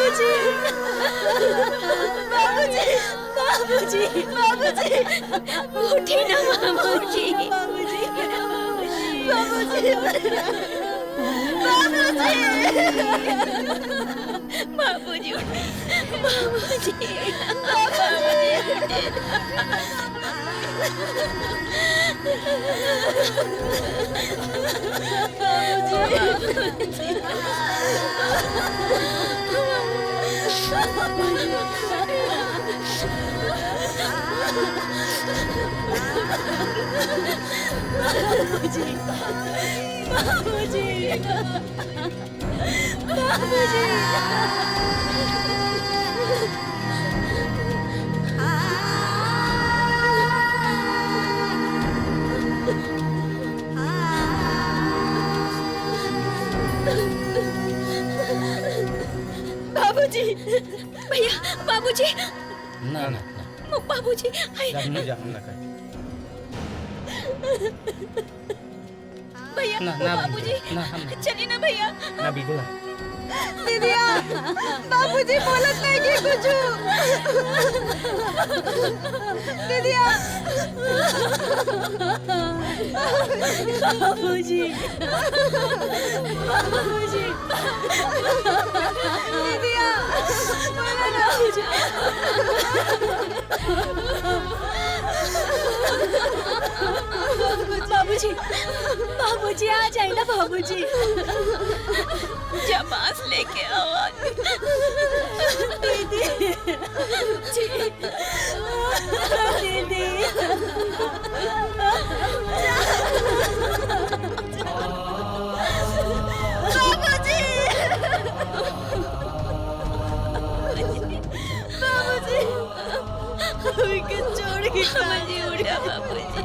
बाबूजी, बाबूजी, बाबूजी, उठी ना बाबूजी, बाबूजी, बाबूजी, बाबूजी, बाबूजी, बाबूजी, भैया, बाबूजी, ना ना बाबूजी, ना जा ना कर भैया, ना ना बाबूजी, ना हम चलिए ना भैया। ना बिल्कुल दीदिया, बाबूजी बोलत नहीं कि कुछ। दीदिया, बाबूजी, बाबूजी, दीदिया, बाबूजी, बाबूजी, बाबूजी आ जाए ना बाबूजी। जबास लेके आओ दीदी, जी, दीदी, बाबूजी, बाबूजी, उनके छोड़ के बाबूजी उड़ा बाबूजी।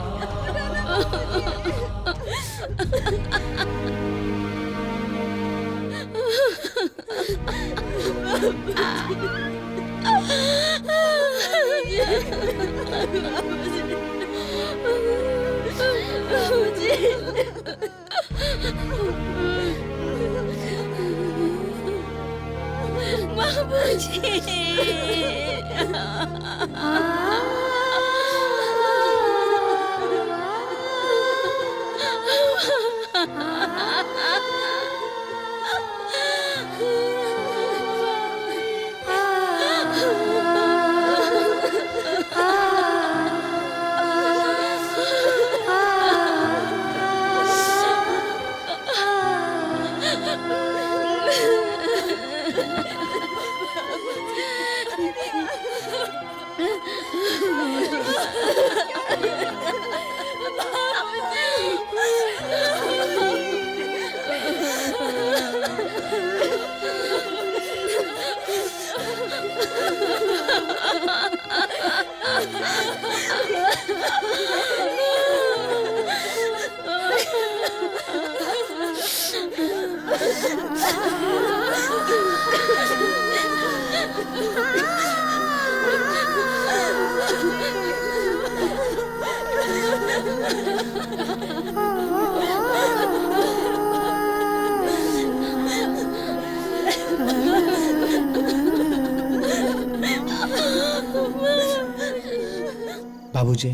बाबूजी,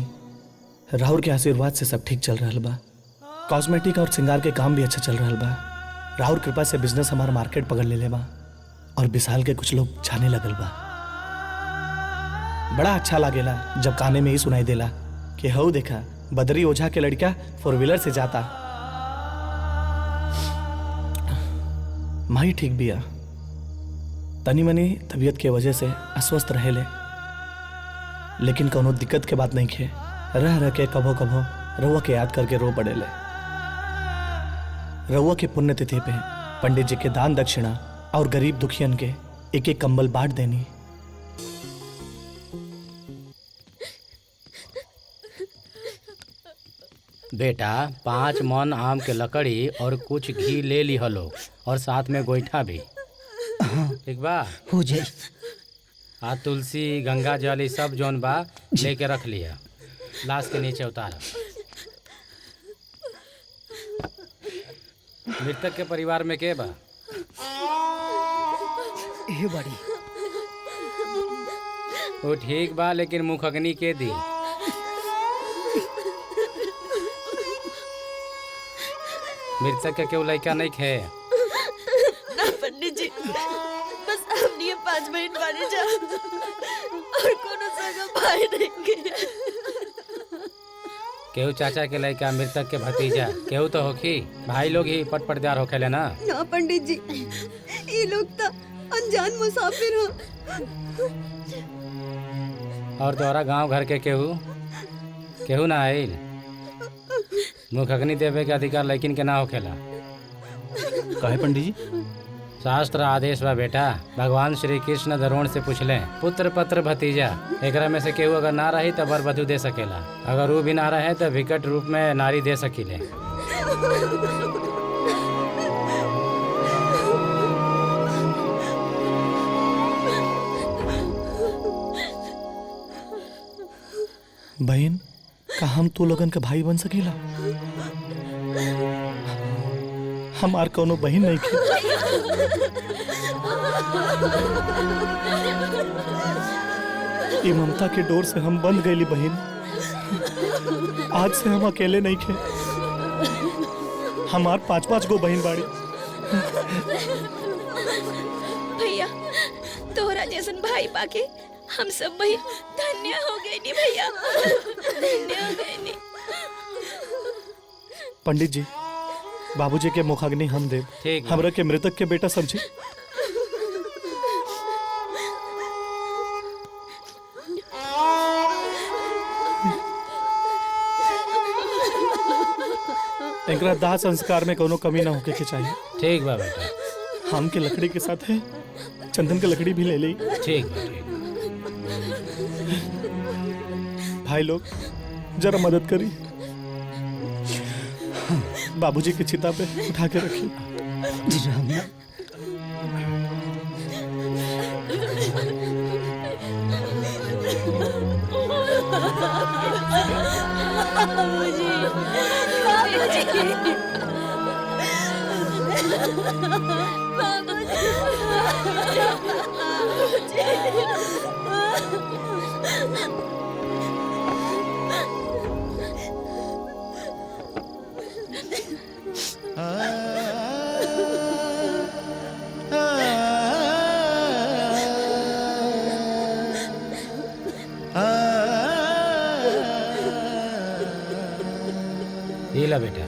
राहुल के आशीर्वाद से सब ठीक चल रहा बा। कॉस्मेटिक और श्रृंगार के काम भी अच्छा चल रहा बा। राहुल कृपा से बिजनेस हमारा मार्केट पकड़ ले बा और विशाल के कुछ लोग जाने लगल बा। बड़ा अच्छा लागेला जब काने में ही सुनाई देला कि हऊ देखा बदरी ओझा के लड़का 4 व्हीलर से जाता। माही ठीक बिया, तनी मनी तबीयत के वजह से अस्वस्थ रहेले, लेकिन कोनो दिक्कत के बात नहीं खे। रह रह के कभो कभो रउआ के याद करके रो पड़ेले। रउआ के पुण्यतिथि पे पंडित जी के दान दक्षिणा और गरीब दुखियन के एक एक कंबल बांट देनी। बेटा 5 मन आम के लकड़ी और कुछ घी ले ली हलो और साथ में गोईठा भी। ठीक बा? हो जाई। आ तुलसी गंगा जल सब जौन बा लेके रख लिया। लाश के नीचे उतार। मृतक के परिवार में के बा? ए बड़ी वो ठीक बा, लेकिन मुखग्नि के दी। मृतक के केहू लड़का नहीं खे। ना पंडित जी, बस हमनी 5 बहन बानी जा और कोनो सगा भाई नहीं के। केहू चाचा के लड़का, मृतक के भतीजा, केहू तो होखी। भाई लोग ही पटपटदार होखेले ना। ना पंडित जी, ये लोग तो अनजान मुसाफिर हो। और तोहरा गांव घर के केहू ना आइल। मुखग्नि देवे के अधिकार लेकिन के ना होखेला। काहे पंडित जी? शास्त्र आदेश बा बेटा। भगवान श्री कृष्ण द्रोण से पूछले, पुत्र पत्र भतीजा एकरा में से केहू अगर ना रही तो वर वधु दे सकेला। अगर वो भी ना रहे तो विकट रूप में नारी दे सकीले। बहन, का हम तू लोगन के भाई बन सकीला? हमार कोनो बहन नहीं के। ई ममता के डोर से हम बंध गईली बहन। आज से हम अकेले नहीं खे। हमार 5-5 गो बहन बाड़ी। भैया, तोहरा जैसन भाई पाके हम सब भाई धन्य हो गए नी भैया, धन्य हो गए नी। पंडित जी, बाबूजी के मुखाग्नि हम देव। ठीक बा। हमरा के मृतक के बेटा समझी। एकरा दाह संस्कार में कोनो कमी ना होके के चाहिए। ठीक बा बेटा। आम के लकड़ी के साथ है चंदन के लकड़ी भी ले ली। ठीक बा, ठीक। भाई लोग जरा मदद करी, बाबूजी की चिता पे उठा के रखी। ये ला बेटा।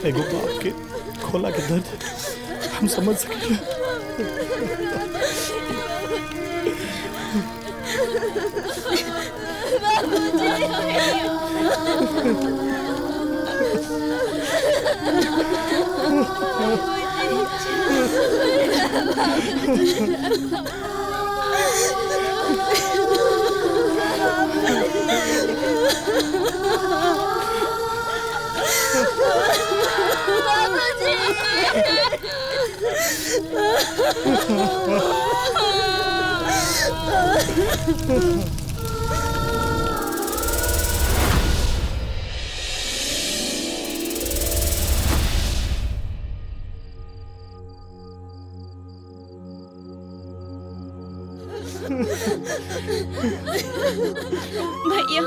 एगो बाप के खोला के दर्द हम समझ सके। भैया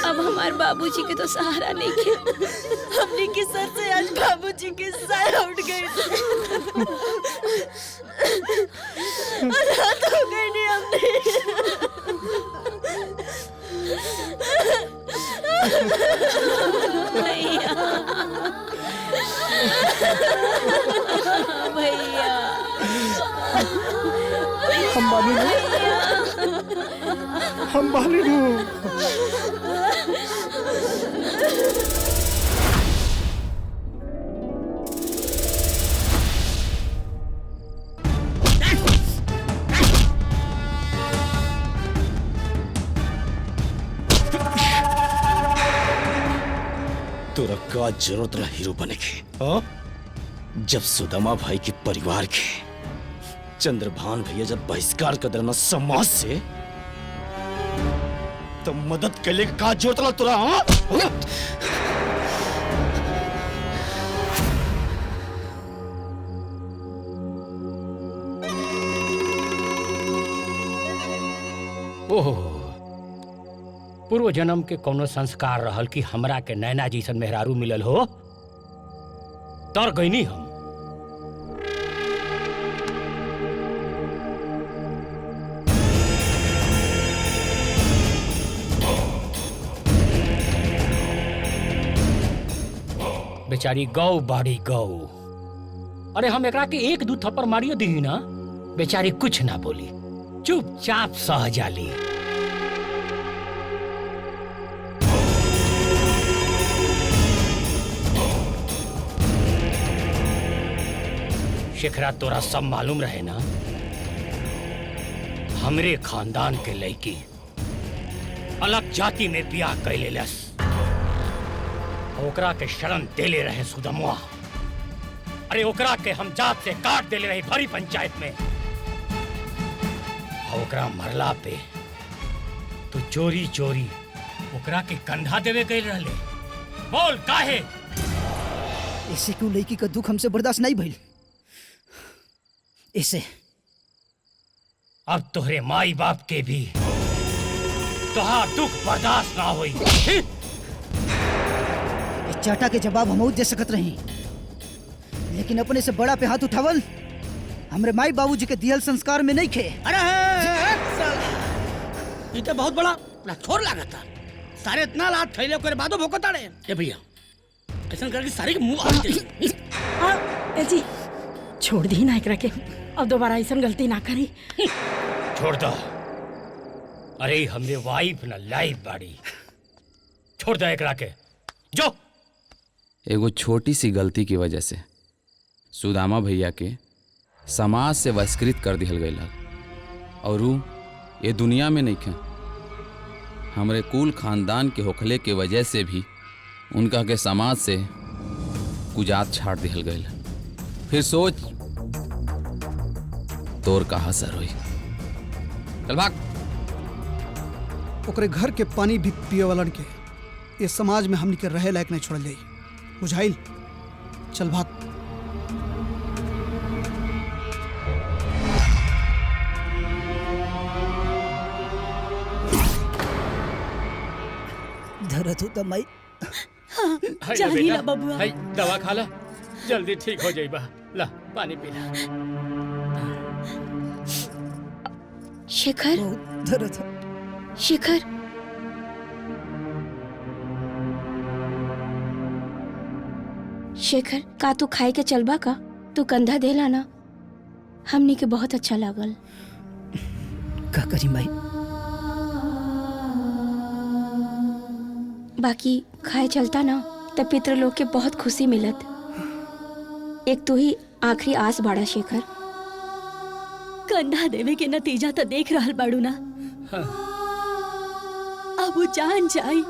अब हमारे बाबूजी के तो सहारा नहीं के। हमने के सर से आज बाबूजी के सर उठ गए और हाथ हो गए नहीं हमने। भैया भैया हम बानी हम बानी तोरा का जरूरत रहा हीरो बने की? हाँ? जब सुदामा भाई के परिवार के चंद्रभान भैया जब बहिष्कार कर देना समाज से, तो मदद के लिए का जरूरत रहा तोरा? हाँ? हाँ? ओहो, पूर्व जन्म के कोनो संस्कार रहल कि हमरा के नैना जैसन मेहरारू मिलल हो, तर गईनी हम। बेचारी गौ बाड़ी गौ। अरे हम एकरा के एक दू थप्पड़ मारियो दी ना, बेचारी कुछ ना बोली, चुपचाप सह जाली। शेखरा तोरा सब मालूम रहे ना, हमरे खानदान के लड़की अलग जाति में ब्याह कैले लस, ओकरा के शरण देले रहे सुदमुआ। अरे ओकरा के हम जात से काट देले रही भरी पंचायत में। ओकरा मरला पे तो चोरी चोरी ओकरा के कंधा देवे गए रहले। बोल काहे? ऐसे क्यों लड़की का दुख हमसे बर्दाश्त नहीं भइल। ऐसे अब तोहरे माई बाप के भी तोहार दुख बर्दाश्त ना होई। इस चाटा के जवाब हम दे सकत रही, लेकिन अपने से बड़ा पे हाथ उठावल हमरे माई बाबूजी के दियल संस्कार में नहीं खे। अरे ये तो बहुत बड़ा छोर लागत था। सारे इतना लात खैले करे बादो भोकता रे। ए भैया ऐसा करके सारे के मुंह आग दे। ए जी छोड़ दी ना एकरा के, अब दोबारा ऐसा गलती ना करी। छोड़ दो। अरे हमरे वाइफ ना लाइफ बाड़ी, छोड़ दो एकरा के। जो एगो छोटी सी गलती की वजह से सुदामा भैया के समाज से बहिष्कृत कर दिहल गई, और ऊ ये दुनिया में नहीं खे। हमरे कुल खानदान के होखले के वजह से भी उनका के समाज से कुजात छाड़ दिहल गई। फिर सोच तोर का असर हुई। चल भाग। ओकरे घर के पानी भी पिए वालन के ये समाज में हमनी के रहे लायक नहीं छोड़ल जाई, बुझाइल? चल भाग। धरत होता माई। जानी ना बबुआ। हाय, दवा खा ला, जल्दी ठीक हो जाइबा। ला पानी पी ला। शेखर, बहुत धरत हो। शेखर, शेखर का तू खाए के चलबा का? तू कंधा दे लाना, हमनी के बहुत अच्छा लागल। का करी माई? बाकी खाए चलता ना तब पितृलोक के बहुत खुशी मिलत। एक तू ही आखिरी आस बाड़ा शेखर। कंधा देवे के नतीजा तो देख रहल बाड़ू ना। अब वो जान जाई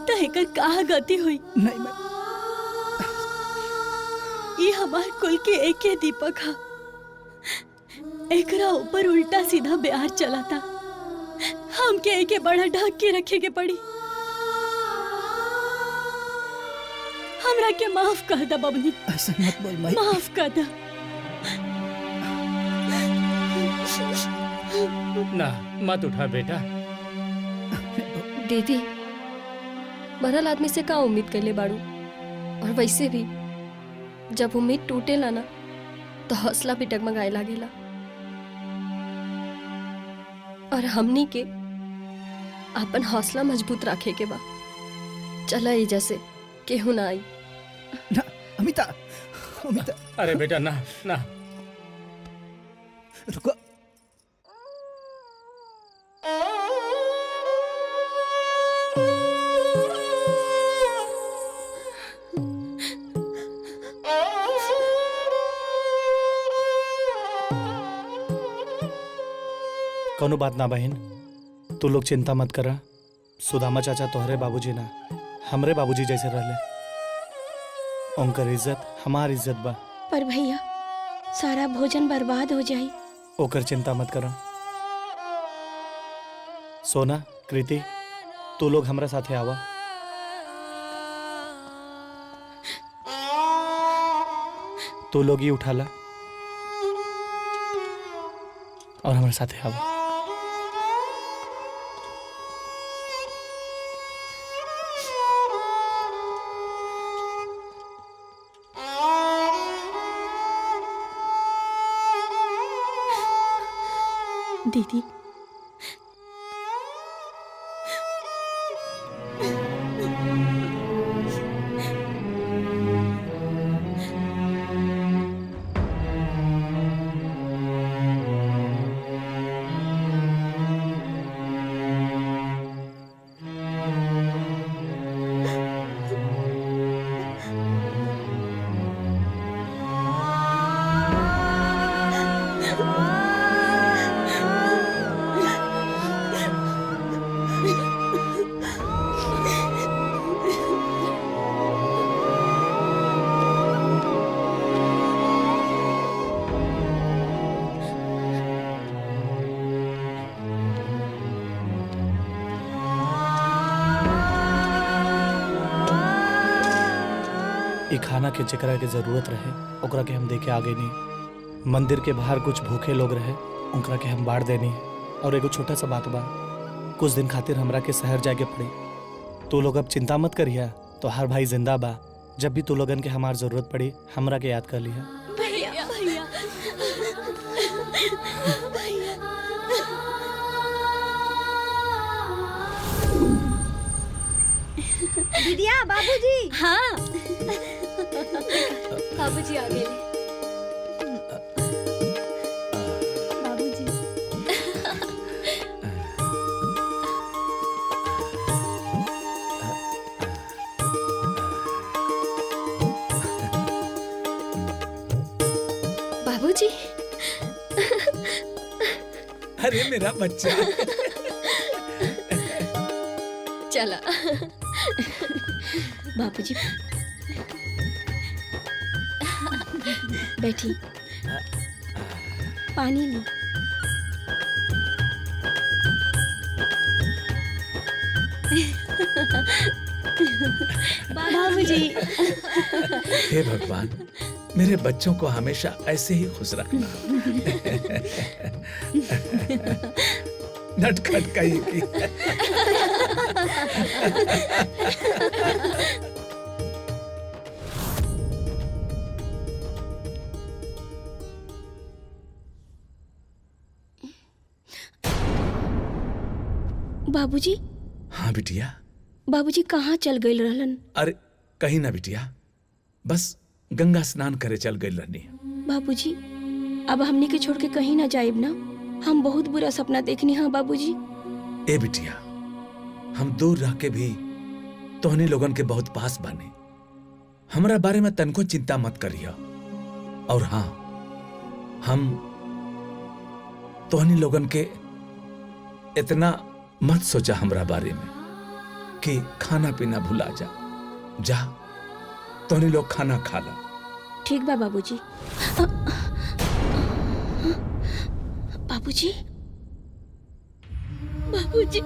तो एकर का गति हुई। नहीं माई, ये हमार कुल के एक ही दीपक हा। एकरा ऊपर उल्टा सीधा बिहार चला था। हमके एके बड़ा ढक के रखे के पड़ी। हमरा के माफ कर दा बबनी। ऐसा मत बोल माई। माफ कर दा। ना मत उठा बेटा। दीदी मरल आदमी से का उम्मीद कर ले बाड़ू, और वैसे भी जब उम्मीद टूटेला ना तो हौसला भी डगमगाए लागेला। और हमनी के अपन हौसला मजबूत रखे के बा। चला ई जैसे केहू ना आई। ना अमिता, अमिता अरे बेटा ना ना। रुको। कौनो बात ना बहन, तू लोग चिंता मत करा। सुदामा चाचा तोहरे बाबूजी ना, हमरे बाबूजी जैसे रहले। उनकर इज्जत हमार इज्जत बा। पर भैया सारा भोजन बर्बाद हो जाई। ओकर चिंता मत करा। सोना, कृति, तू लोग हमरा साथे आवा। तू लोग ही उठाला और हमारे साथे आवा। दीदी ई खाना के जेकरा के जरूरत रहे ओकरा के हम देके आगे नहीं। मंदिर के बाहर कुछ भूखे लोग रहे, उनकरा के हम बांट देनी। और एगो छोटा सा बात बा, कुछ दिन खातिर हमरा के शहर जाए के पड़ी। तू लोग अब चिंता मत करिया, तो हर भाई जिंदा बा। जब भी तू लोगन के हमार जरूरत पड़ी हमरा के याद कर लिया। भैया भैया दीदिया, बाबूजी। हाँ बाबूजी आ गए। बाबूजी बाबूजी। अरे मेरा बच्चा। चला बाबूजी बैठी, पानी ली। बाबूजी हे भगवान, मेरे बच्चों को हमेशा ऐसे ही खुश रखना। नटखट कहीं की। बाबूजी। हाँ बिटिया। बाबूजी कहाँ चल गए रहलन? अरे कहीं ना बिटिया, बस गंगा स्नान करे चल गई रहनी। बाबूजी अब हमनी के छोड़ के कहीं ना जाइब ना। हम बहुत बुरा सपना देखनी है बाबूजी। ए बिटिया, हम दूर रह के भी तोहनी लोगन के बहुत पास बाने। हमरा बारे में तनको चिंता मत करिया। और हाँ, हम तोहनी लोगन के इतना मत सोचा हमरा बारे में कि खाना पीना भुला जा। तोहनी लोग खाना खा ला, ठीक बा बाबूजी। बाबूजी, बाबूजी।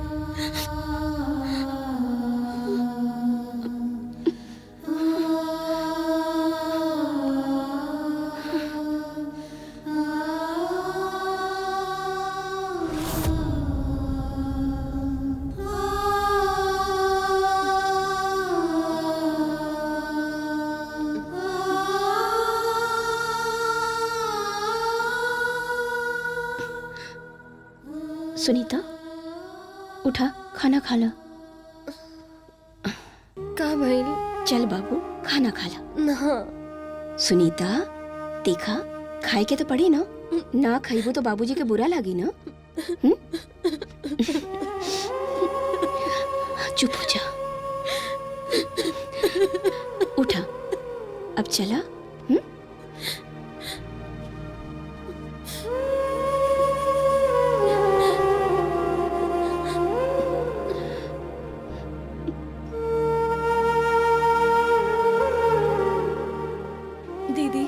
सुनीता, उठा, खाना खा ला। का भइल? चल बाबू, खाना खा ला। ना। सुनीता, देखा, खाए के तो पड़ी ना। ना खाइबो तो बाबूजी के बुरा लगी ना। चुप हो जा। उठा, अब चला। दीदी,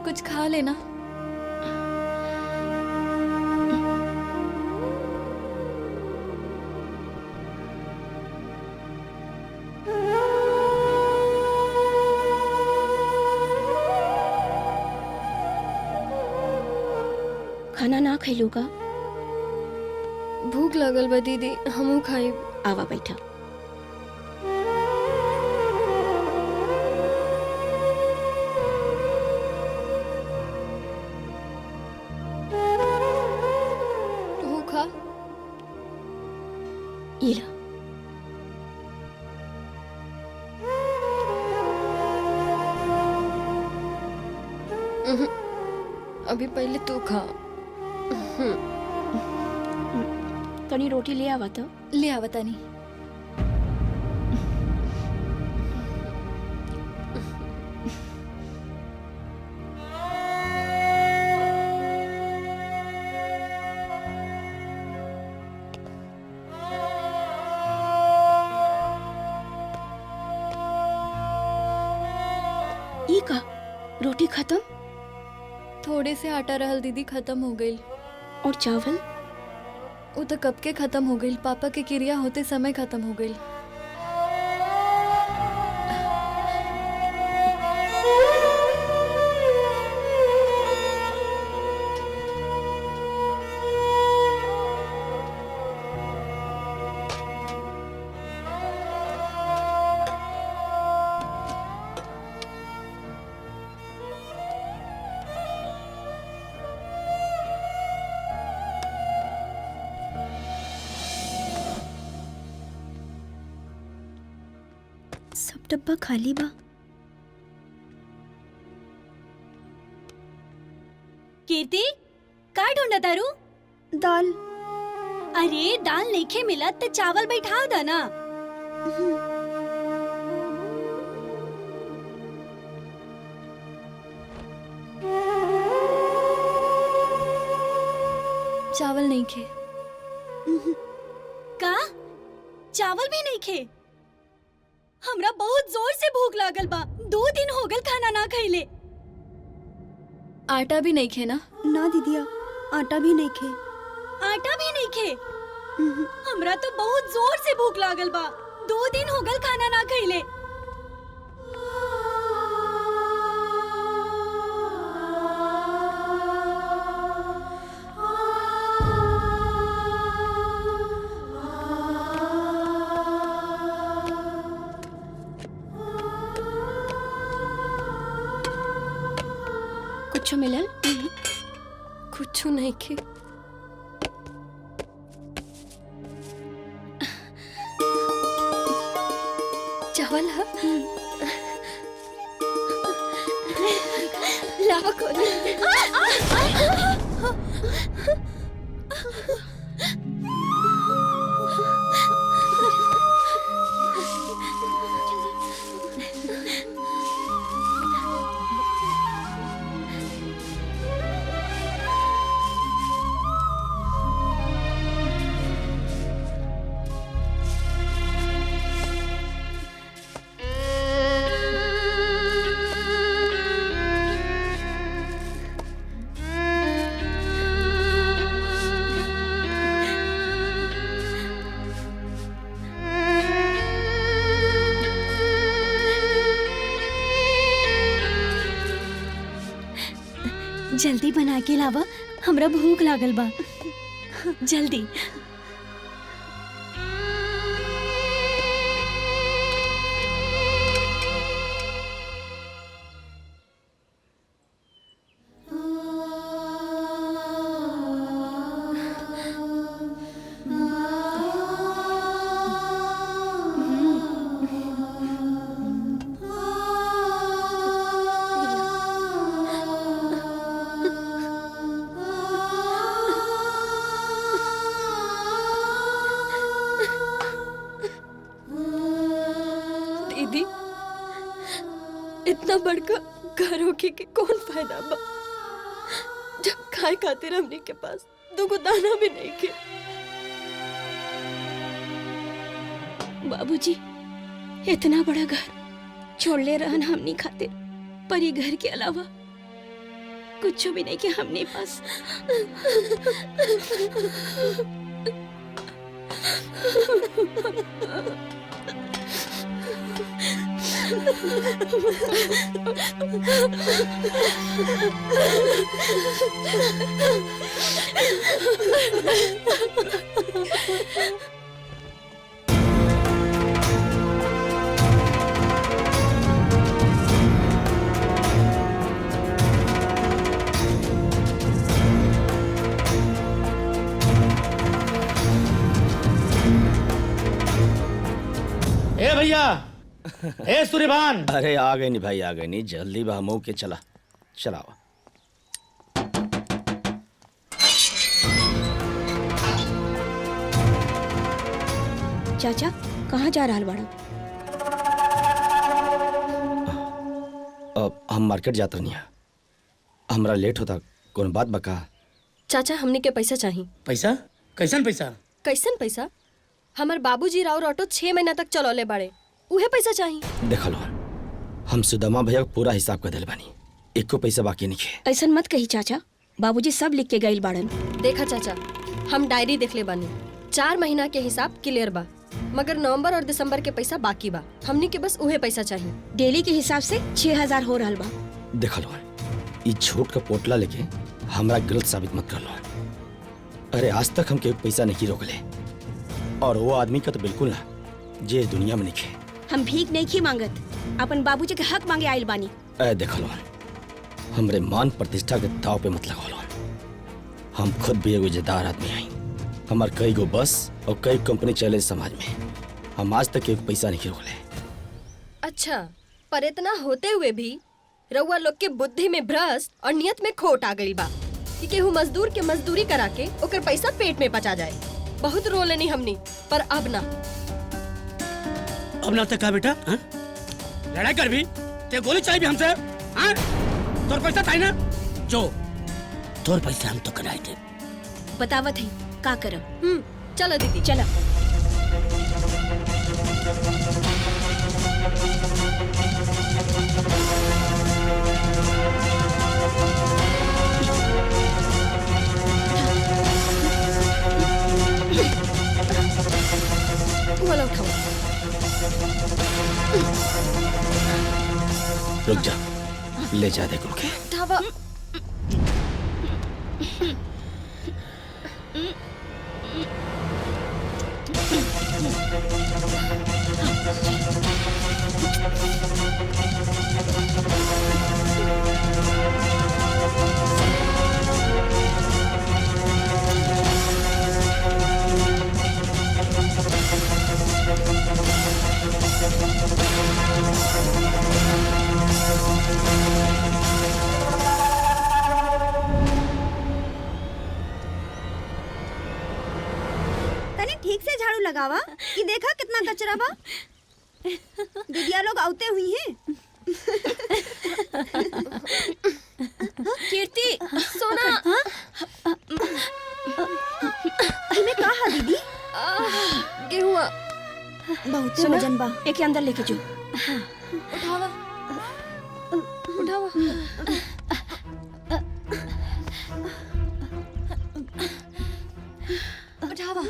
कुछ खा लेना। खाना ना खैलू का? भूख लगल बा दीदी, हमू खाइब। आवा बैठा। तू खा। ये ला। अभी पहले तू खा। तनी रोटी ले आवा तो। ले आवा तनी। ये का? रोटी खत्म? थोड़े से आटा रहल दीदी, खत्म हो गई। और चावल? वो तो कब के खत्म हो गई। पापा के क्रिया होते समय खत्म हो गई। सब डब्बा खाली बा। कीर्ति, का ढूंढा तारू? दाल। अरे दाल नइखे मिलत त चावल बैठा दा ना। चावल नहीं खे। का? चावल भी नहीं खे? हमरा बहुत जोर से भूख लागल बा। 2 दिन हो गल खाना ना खइले। आटा भी नहीं खे ना? ना दीदिया, आटा भी नहीं खे। आटा भी नहीं खे? हमरा तो बहुत जोर से भूख लागल बा। 2 दिन हो गल खाना ना खइले। कुछ मिलल? कुछ नहीं खे। चावल है? लावा खोल। जल्दी बना के लावा, हमरा भूख लागल बा। जल्दी। दीदी, इतना बड़का घर होके के कौन फायदा बा जब खाए खातिर हमने के पास दुगो दाना भी नहीं के। बाबूजी, इतना बड़ा घर छोड़ ले रहन हमनी खातिर, पर ये घर के अलावा कुछ भी नहीं के हमने पास। ए भैया, ए सूर्यभान। अरे आ गए नहीं भाई, आ गए नहीं, जल्दी बा के चला चलावा। चाचा कहाँ जा रहा बाड़ा? अब हम मार्केट जाते नहीं है, हमरा लेट होता। कौन बात बका? चाचा, हमने के पैसा चाहिए। पैसा? कैसन पैसा? कैसन पैसा? हमार बाबूजी राउर ऑटो 6 महीना तक चलौले बाड़े, उहे पैसा चाहिए। देख लो, हम सुदामा भैया को पूरा हिसाब कर दिल बानी, एको पैसा बाकी नहीं है। ऐसा मत कही चाचा, बाबूजी सब लिख के गइल बाड़न। देखा चाचा, हम डायरी देख ले बानी, 4 महीना के हिसाब क्लियर बा, मगर नवंबर और दिसंबर के पैसा बाकी बा। हमनी के बस उहे पैसा चाहिए। डेली के हिसाब से 6000 हो रहा बा। देख लो, ये झूठ का पोटला लेके हमरा गलत साबित मत कर लो। अरे आज तक हम के पैसा नहीं रोकले, और वो आदमी का तो बिल्कुल ना, जे दुनिया में नहीं। हम भीख नहीं की मांगत, अपन बाबूजी के हक मांगे आइल बानी। देख लो, हमरे मान प्रतिष्ठा के दाव पे मत लगा लो। हम खुद भी एगो इज्जतदार आदमी आई, हमार कई गो बस और कई कंपनी चले समाज में, हम आज तक एक पैसा नहीं रोकले। अच्छा, पर इतना होते हुए भी रउआ लोग के बुद्धि में भ्रष्ट और नियत में खोट आ गई बा कि केहू मजदूर के मजदूरी करा के ओकर पैसा पेट में पचा जाए। बहुत रो लेनी हमनी, पर अब ना। अब ना तक का बेटा? हाँ? लड़ाई कर भी ते गोली चाहिए भी हमसे? हाँ? तोर पैसा चाहिए ना, जो तोर पैसा हम तो कराए थे। बतावत है का करब। चलो दीदी, चलो। वाला उठाओ। रुक जा, ले जा देखो के। उठावा। तनी ठीक से झाड़ू लगावा कि देखा कितना कचरा बा। दीदिया लोग आउते हुई हैं। कीर्ति, सोना। इमे का हा दीदी? गेहुआ बहुत वजन बा। एक अंदर लेके जो। उठावा, उठावा। उठावा।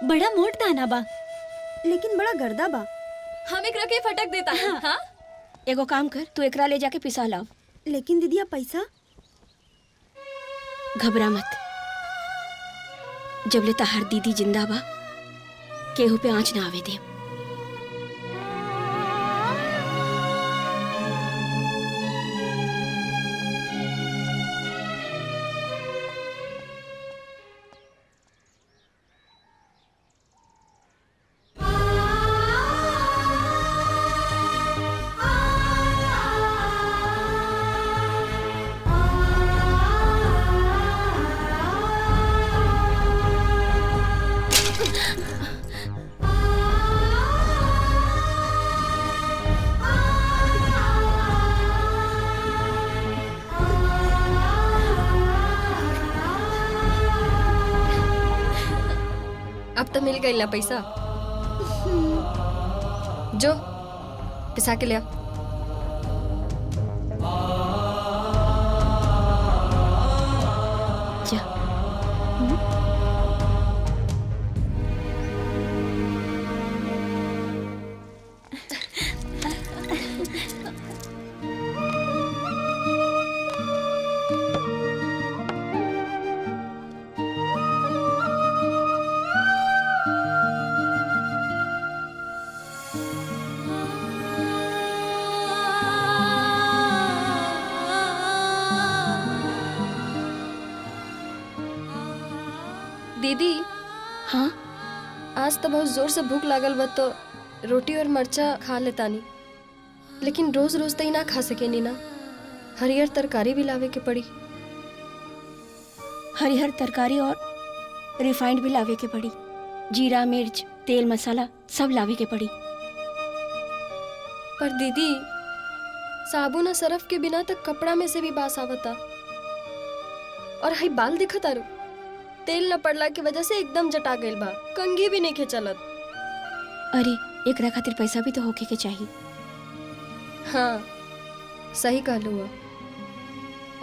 बड़ा मोट दाना बा। लेकिन बड़ा गर्दा बा। हम एकरा के फटक देता है। हाँ? एगो काम कर, तू एकरा ले जाके पिसा लाव। लेकिन दीदिया पैसा? घबरा मत, जब ले तहार दीदी जिंदा बा केहू पे आँच ना आवे दे। अब तो मिल गई ना पैसा। जो पिसा के लिया। जा। दीदी। हाँ? आज तो बहुत जोर से भूख लागल बा तो रोटी और मरचा खा लेता नी, लेकिन रोज रोज तो ही ना खा सके नी ना। हरियर तरकारी भी लावे के पड़ी। हरिहर तरकारी और रिफाइंड भी लावे के पड़ी। जीरा मिर्च तेल मसाला सब लावे के पड़ी। पर दीदी साबुन और सरफ के बिना तक कपड़ा में से भी बास आवता। और हई बाल दिखत आरो, तेल न पड़ला की वजह से एकदम जटा गइल बा, कंघी भी नहीं खिंचलत। अरे एकरा खातिर पैसा भी तो होके के चाहिए। हाँ सही कहलू है।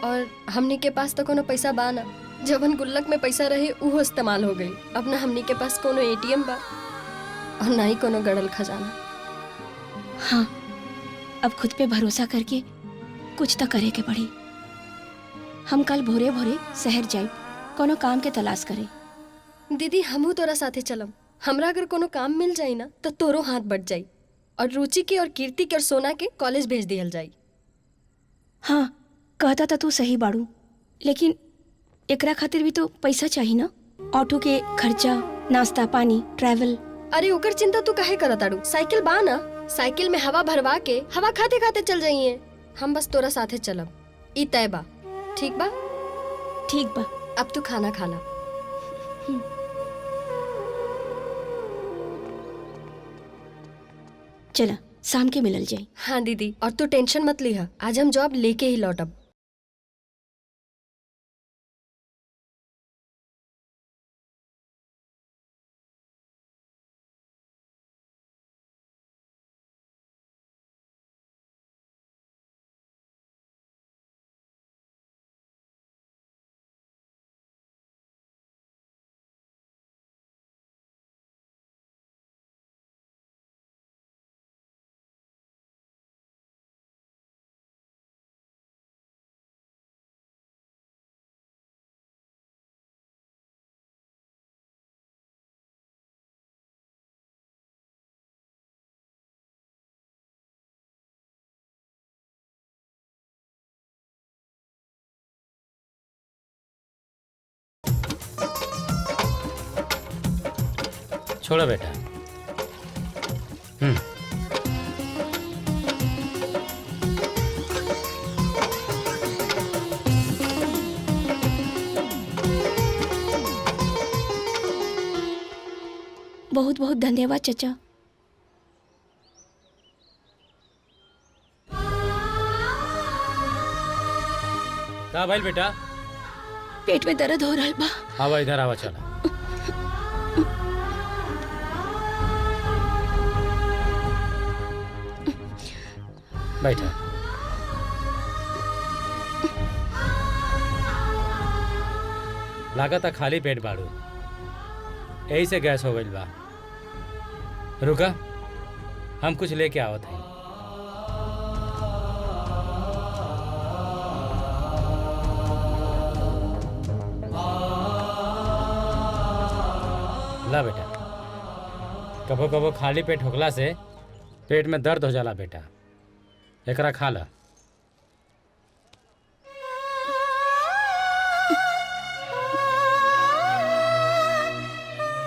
और हमनी के पास तो कोनो पैसा बा ना, जवन गुल्लक में पैसा रहे उहो इस्तेमाल हो गई। अब ना हमनी के पास कोनो एटीएम बा और ना ही कोनो गड़ल खजाना। हाँ अब खुद पे भरोसा करके कुछ तो करे के पड़ी। हम कल भोरे भोरे शहर जाए, कोनो काम के तलाश करे। दीदी हमहू तोरा साथे चलम। हमरा अगर कोनो काम मिल जाई ना तो तोरो हाथ बढ़ जाई और रुचि के और कीर्ति के और सोना के कॉलेज भेज दिहल जाई। हाँ कहता था तू सही बाड़ू, लेकिन एकरा खातिर भी तो पैसा चाहिए ना। ऑटो के खर्चा, नाश्ता पानी, ट्रैवल। अरे ओकर चिंता तू काहे करत आड़ू? साइकिल बा ना, साइकिल में हवा भरवा के हवा खाते खाते चल जाइए। हम बस तोरा साथे चलब, ई तय बा। ठीक बा? ठीक बा। अब तू खाना खा ला। चला शाम के मिलल जाए। हाँ दीदी, और तू टेंशन मत लिहा, आज हम जॉब लेके ही लौटब। छोड़ो बेटा। बहुत बहुत धन्यवाद चचा। का भाई बेटा? पेट में दर्द हो रहा बा। आवा इधर आवा, चला। बैठा। लागत खाली पेट बाड़ू। यही से गैस हो गई बा। रुका, हम कुछ लेके आवत हैं। ला बेटा, कबो कबो खाली पेट होखला से पेट में दर्द हो जाला बेटा, एकरा खा ला।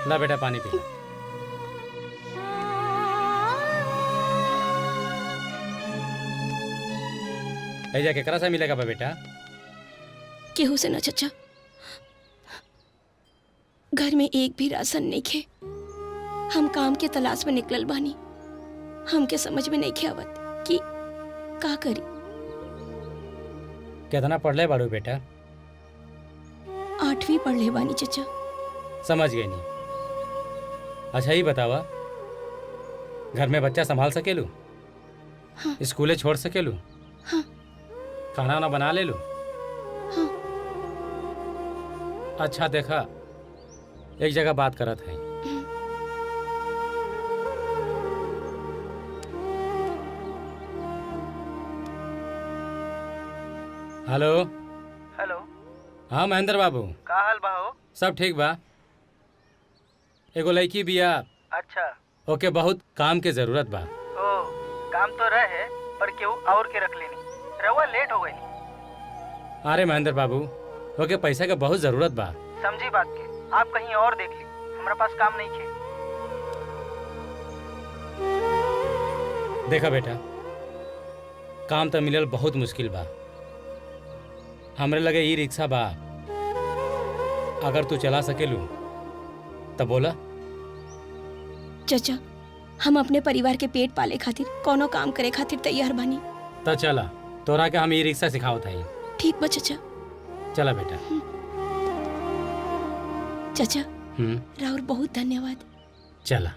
ला बेटा पानी पी ला। ऐजा केकरा से मिलेगा बा बेटा? केहू से न चचा, घर में एक भी राशन नहीं खे। हम काम के तलाश में निकलल बानी, हमके समझ में नहीं खे आवत कि का करी। कितना पढ़ले बाड़ू बेटा? 8वीं पढ़ ले बानी चचा। समझ गई नहीं। अच्छा ही बतावा, घर में बच्चा संभाल सकेलू? हाँ। स्कूले छोड़ सकेलू? हाँ। खाना वाना बना ले लू? हाँ। अच्छा देखा, एक जगह बात करत है। हेलो। हेलो। हाँ महेंद्र बाबू। का हाल बा हो? सब ठीक बा। एगो लड़की बिया। अच्छा। ओके बहुत काम के जरूरत बा। ओ, काम तो रहे पर केहू और के रख लेनी, रउआ लेट हो गई। अरे महेंद्र बाबू, ओके पैसा के बहुत जरूरत बा। समझी बात के, आप कहीं और देख ली, हमारे पास काम नहीं खे। देखा बेटा, काम तो मिलल बहुत मुश्किल बा। हमरे लगे ई रिक्शा बा, अगर तू चला सकेलू तब बोला। चचा, हम अपने परिवार के पेट पाले खातिर कोनो काम करे खातिर तैयार बानी। तो चला, तोरा के हम ई रिक्शा सिखावत हई। ठीक बा चचा। चला बेटा। चचा, राहुल बहुत धन्यवाद। चला।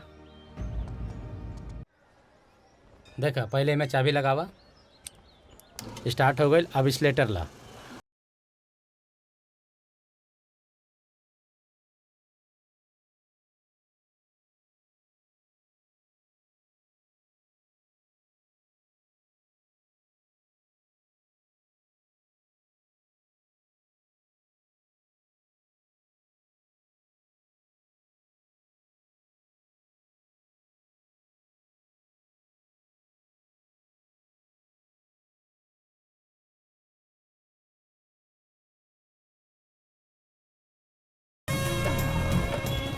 देखा, पहले मैं चाबी लगावा। स्टार्ट हो गई, अब स्लेटर ला।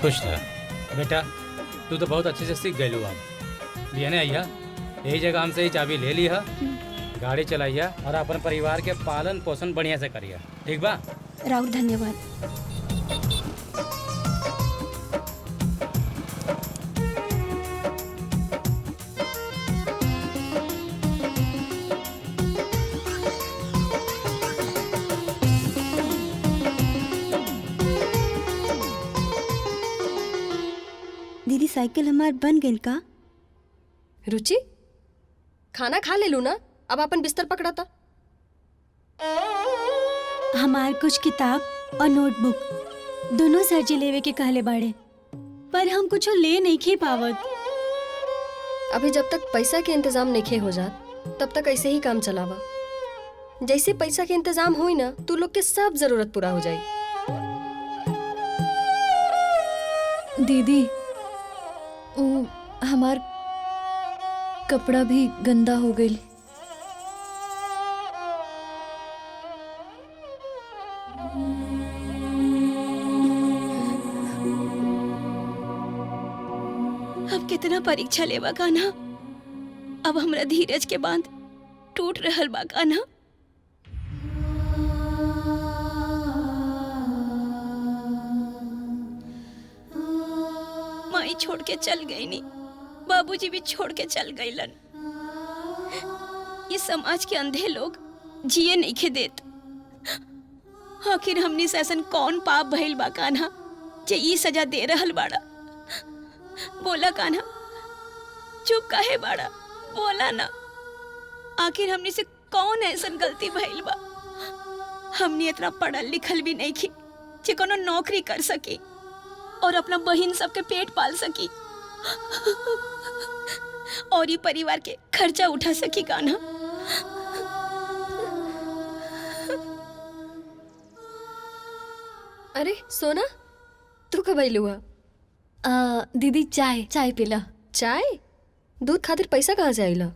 खुश रह बेटा, तू तो बहुत अच्छे से सीख गई लू। अब लिया आइया, यही जगह हमसे ही चाबी ले लिया, गाड़ी चलाइया और अपन परिवार के पालन पोषण बढ़िया से करिया। ठीक बा? राहुल धन्यवाद। दीदी साइकिल हमार बन गई का? रुचि, खाना खा ले लू ना, अब अपन बिस्तर पकड़ा था। हमार कुछ किताब और नोटबुक दोनों सरजी लेवे के कहले बाड़े, पर हम कुछ ले नहीं खे पावत। अभी जब तक पैसा के इंतजाम नहीं हो जात तब तक ऐसे ही काम चलावा। जैसे पैसा के इंतजाम हुई ना, तू लोग के सब जरूरत पूरा हो जाई। दीदी, ओ हमार कपड़ा भी गंदा हो गई। अब कितना परीक्षा लेवा का ना, अब हमरा धीरज के बांध टूट रहल बा का ना। माई छोड़ के चल गई नी, बाबूजी भी छोड़ के चल गईलन। ये समाज के अंधे लोग जिए नहीं खे देत। आखिर हमनी से ऐसन कौन पाप भइल बा कान्हा जे ई सजा दे रहल बाड़ा? बोला कान्हा, चुप काहे बाड़ा? बोला ना, आखिर हमनी से कौन ऐसन गलती भइल बा? हमनी इतना पढ़ल लिखल भी नहीं की जे कोनो नौकरी कर सकी। और अपना बहन सबके पेट पाल सकी और ये परिवार के खर्चा उठा सकी कान्हा। अरे सोना, तू कब आइल हुआ? दीदी चाय चाय पीला। चाय? दूध खातिर पैसा कहाँ से आइला?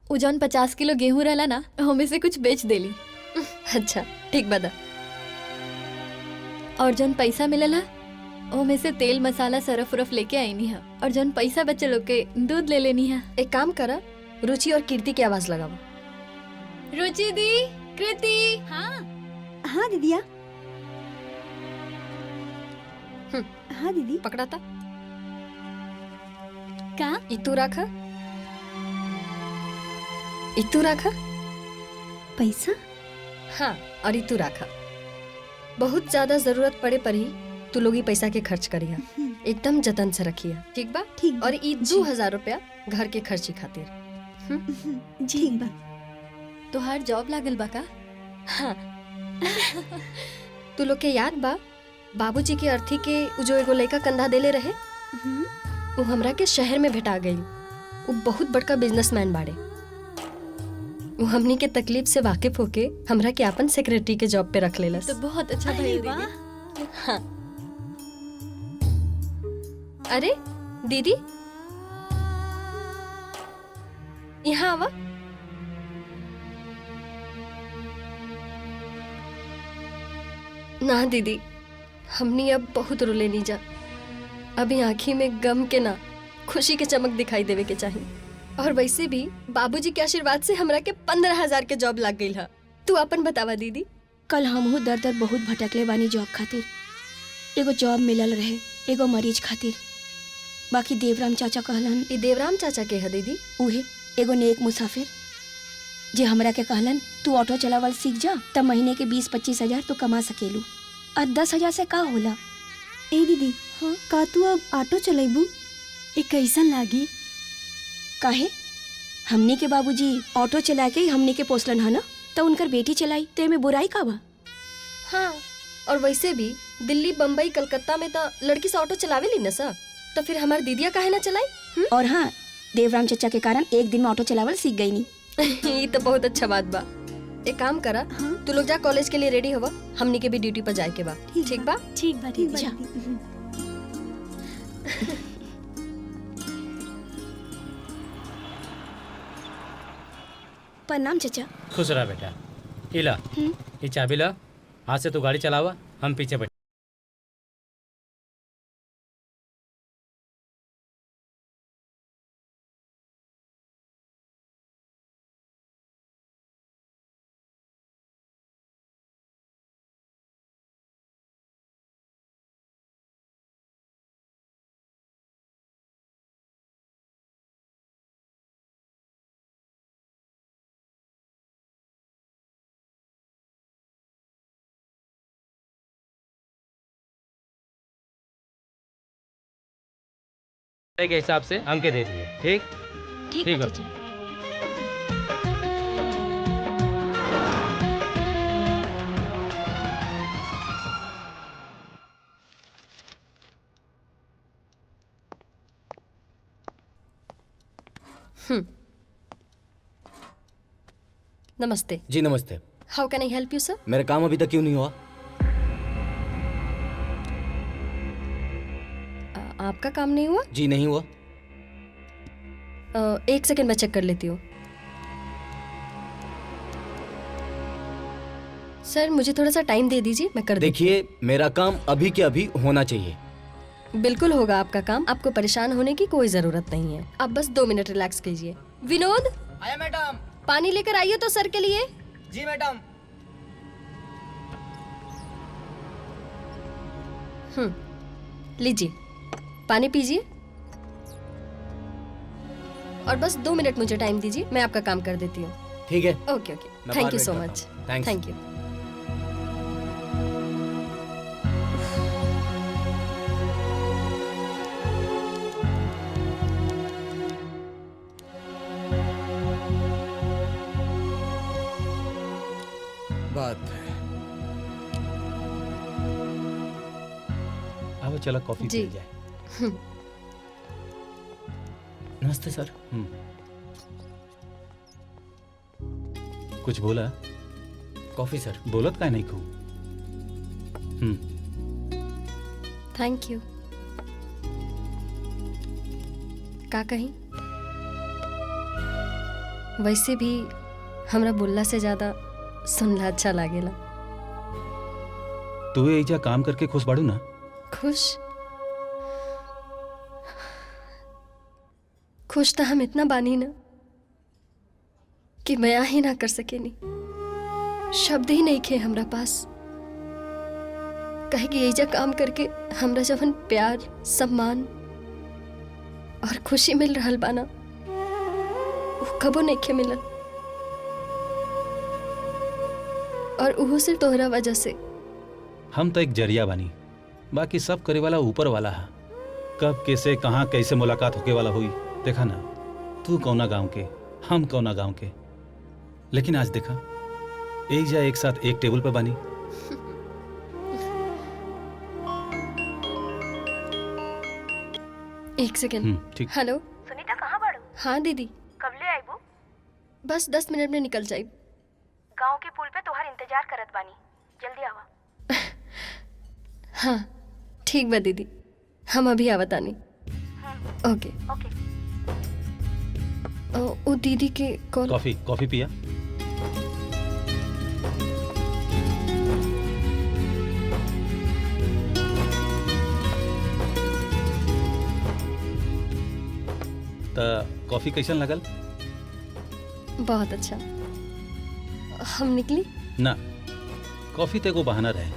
उ जौन 50 किलो गेहूं रहला ना, हमें से कुछ बेच देली। अच्छा ठीक बता। और जौन पैसा मिलला ओमे से तेल मसाला सरफ उरफ लेके आईनी है, और जौन पैसा बचल ओके दूध ले लेनी है। एक काम करा, रुचि और कीर्ति की आवाज लगावा। रुचि दी, कृति। हाँ दीदिया। हाँ दीदी। पकड़ा था का? इतू रखा, इतू रखा पैसा। हाँ, और इतू रखा। बहुत ज्यादा जरूरत पड़े पर ही तू लोग ही पैसा के खर्च करिया। एकदम जतन से रखिया, ठीक बा? ठीक। और ई 2000 रुपया घर के खर्ची खातिर। ठीक बा। तोहार जॉब लागल बा का? हाँ। तू लोग के याद बा बाबूजी के अर्थी के उ जो एगो लड़का कंधा देले रहे, वो हमरा के शहर में भेटा गई। वो बहुत बड़का बिजनेसमैन बाड़े। वो हमनी के तकलीफ से वाकिफ होके हमरा के अपन सेक्रेटरी के जॉब पे रख लेलस। तो बहुत अच्छा भइल दीदी। हाँ। अरे दीदी, यहाँ आवा। ना दीदी, हमनी अब बहुत रुले नहीं जा। अभी आँखी में गम के ना खुशी के चमक दिखाई देवे के चाहिए। और वैसे भी बाबूजी के आशीर्वाद से हमरा के 15,000 के जॉब लग गई है। तू अपन बतावा दीदी। कल हमहू दर दर बहुत भटकले बानी जॉब खातिर। एगो जॉब मिलल रहे, एगो मरीज खातिर। बाकी देवराम चाचा कहलन। ई देवराम चाचा के है दीदी? उहे एगो नेक मुसाफिर जे हमरा के कहलन तू ऑटो चलावल सीख जा, तब महीने के 20-25 हजार तो कमा सकेलू। और 10,000 से का होला? ए दीदी, हाँ का तू अब ऑटो चलेबू? ए कैसन लागी? काहे? हमनी के बाबूजी ऑटो चला के हमनी के पोसलन है ना, तो उनकर बेटी चलाई, ते में बुराई का बा? हाँ, और वैसे भी दिल्ली, बम्बई, कलकत्ता में तो लड़की से ऑटो चलावे ली ना सर, तो फिर हमार दीदिया काहे ना चलाई? और हाँ, देवराम चचा के कारण एक दिन में ऑटो चलावल सीख गई नी। ये तो बहुत अच्छा बात बा। एक काम करा, तू लोग जा कॉलेज के लिए रेडी होवा, हमनी के भी ड्यूटी पर जाए के बा। ठीक बा? ठीक बा दीदी। प्रणाम चचा। खुश रहा बेटा। इला ये चाबी ला, हाथ से तू गाड़ी चलावा, हम पीछे बैठ। के हिसाब से अंक दे दिए। ठीक ठीक है चचा। नमस्ते। जी नमस्ते। हाउ कैन आई हेल्प यू सर? मेरा काम अभी तक क्यों नहीं हुआ? आपका काम नहीं हुआ? जी नहीं हुआ। 1 सेकंड में चेक कर लेती हूँ। सर मुझे थोड़ा सा टाइम दे दीजिए, मैं कर देखिए मेरा काम अभी के अभी होना चाहिए। बिल्कुल होगा आपका काम, आपको परेशान होने की कोई जरूरत नहीं है। आप बस 2 मिनट रिलैक्स कीजिए। विनोद, आया मैडम। पानी लेकर आइए तो सर के लिए। जी मैडम। लीजिए, पानी पीजिए और बस 2 मिनट मुझे टाइम दीजिए, मैं आपका काम कर देती हूँ। ठीक है। ओके ओके, thank you so much. Thank you. बात है। तो चलो कॉफी जी। पी जाए। नमस्ते सर। कुछ बोला? कॉफी सर। बोलत का नहीं खूब। Thank you. का कहीं वैसे भी हमरा बोलला से ज्यादा सुनला अच्छा लागेला। तू एजा काम करके खुश बाड़ू ना? खुश तो हम इतना बानी ना कि बयां ही ना कर सकेनी। शब्द ही नहीं खे हमरा पास। कहे कि एजा काम करके हमरा जवन प्यार, सम्मान और खुशी मिल रहल बाना वो कबो नहीं खे मिलल। और उहो सिर्फ तोहरा वजह से। हम तो एक जरिया बानी, बाकी सब करे वाला ऊपर वाला है। कब कैसे कहाँ कैसे मुलाकात होके वाला हुई देखा ना। तू कौना गांव के, हम कौना गांव के, लेकिन आज देखा एक जा एक साथ एक टेबल पे बानी। एक सेकेंड। ठीक। हेलो सुनीता कहाँ बाड़ू? हाँ दीदी, कब ले आईबू? बस 10 मिनट में निकल जाए। गांव के पुल पे तोहार इंतजार करत बानी, जल्दी आवा। हाँ ठीक बा दीदी, हम अभी आवतानी। ओके। ओके। ओ दीदी के कॉल। कॉफी पिया? कॉफी कैसन लगल? बहुत अच्छा। हम निकली ना, कॉफी ते को बहाना रहे।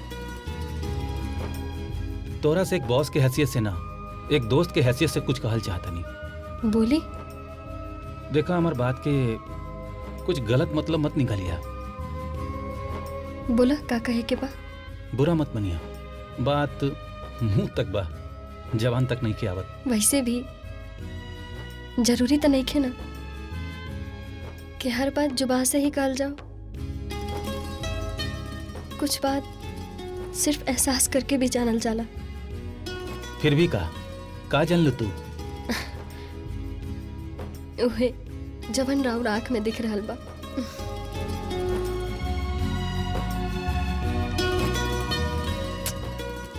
तोरा से एक बॉस के हैसियत से ना, एक दोस्त के हैसियत से कुछ कहल चाहता नहीं। बोली? देखा हमार बात के कुछ गलत मतलब मत निकालिया। बोला का कहे के बा? बुरा मत मनिया, बात मुंह तक बा, जबान तक नहीं की आवत। वैसे भी जरूरी तो नहीं खे ना कि हर बात जुबान से ही कहल जाओ। कुछ बात सिर्फ एहसास करके भी जानल जाला। फिर भी का जान लो तू? उहे जवन राउर आँख में दिख रहल बा।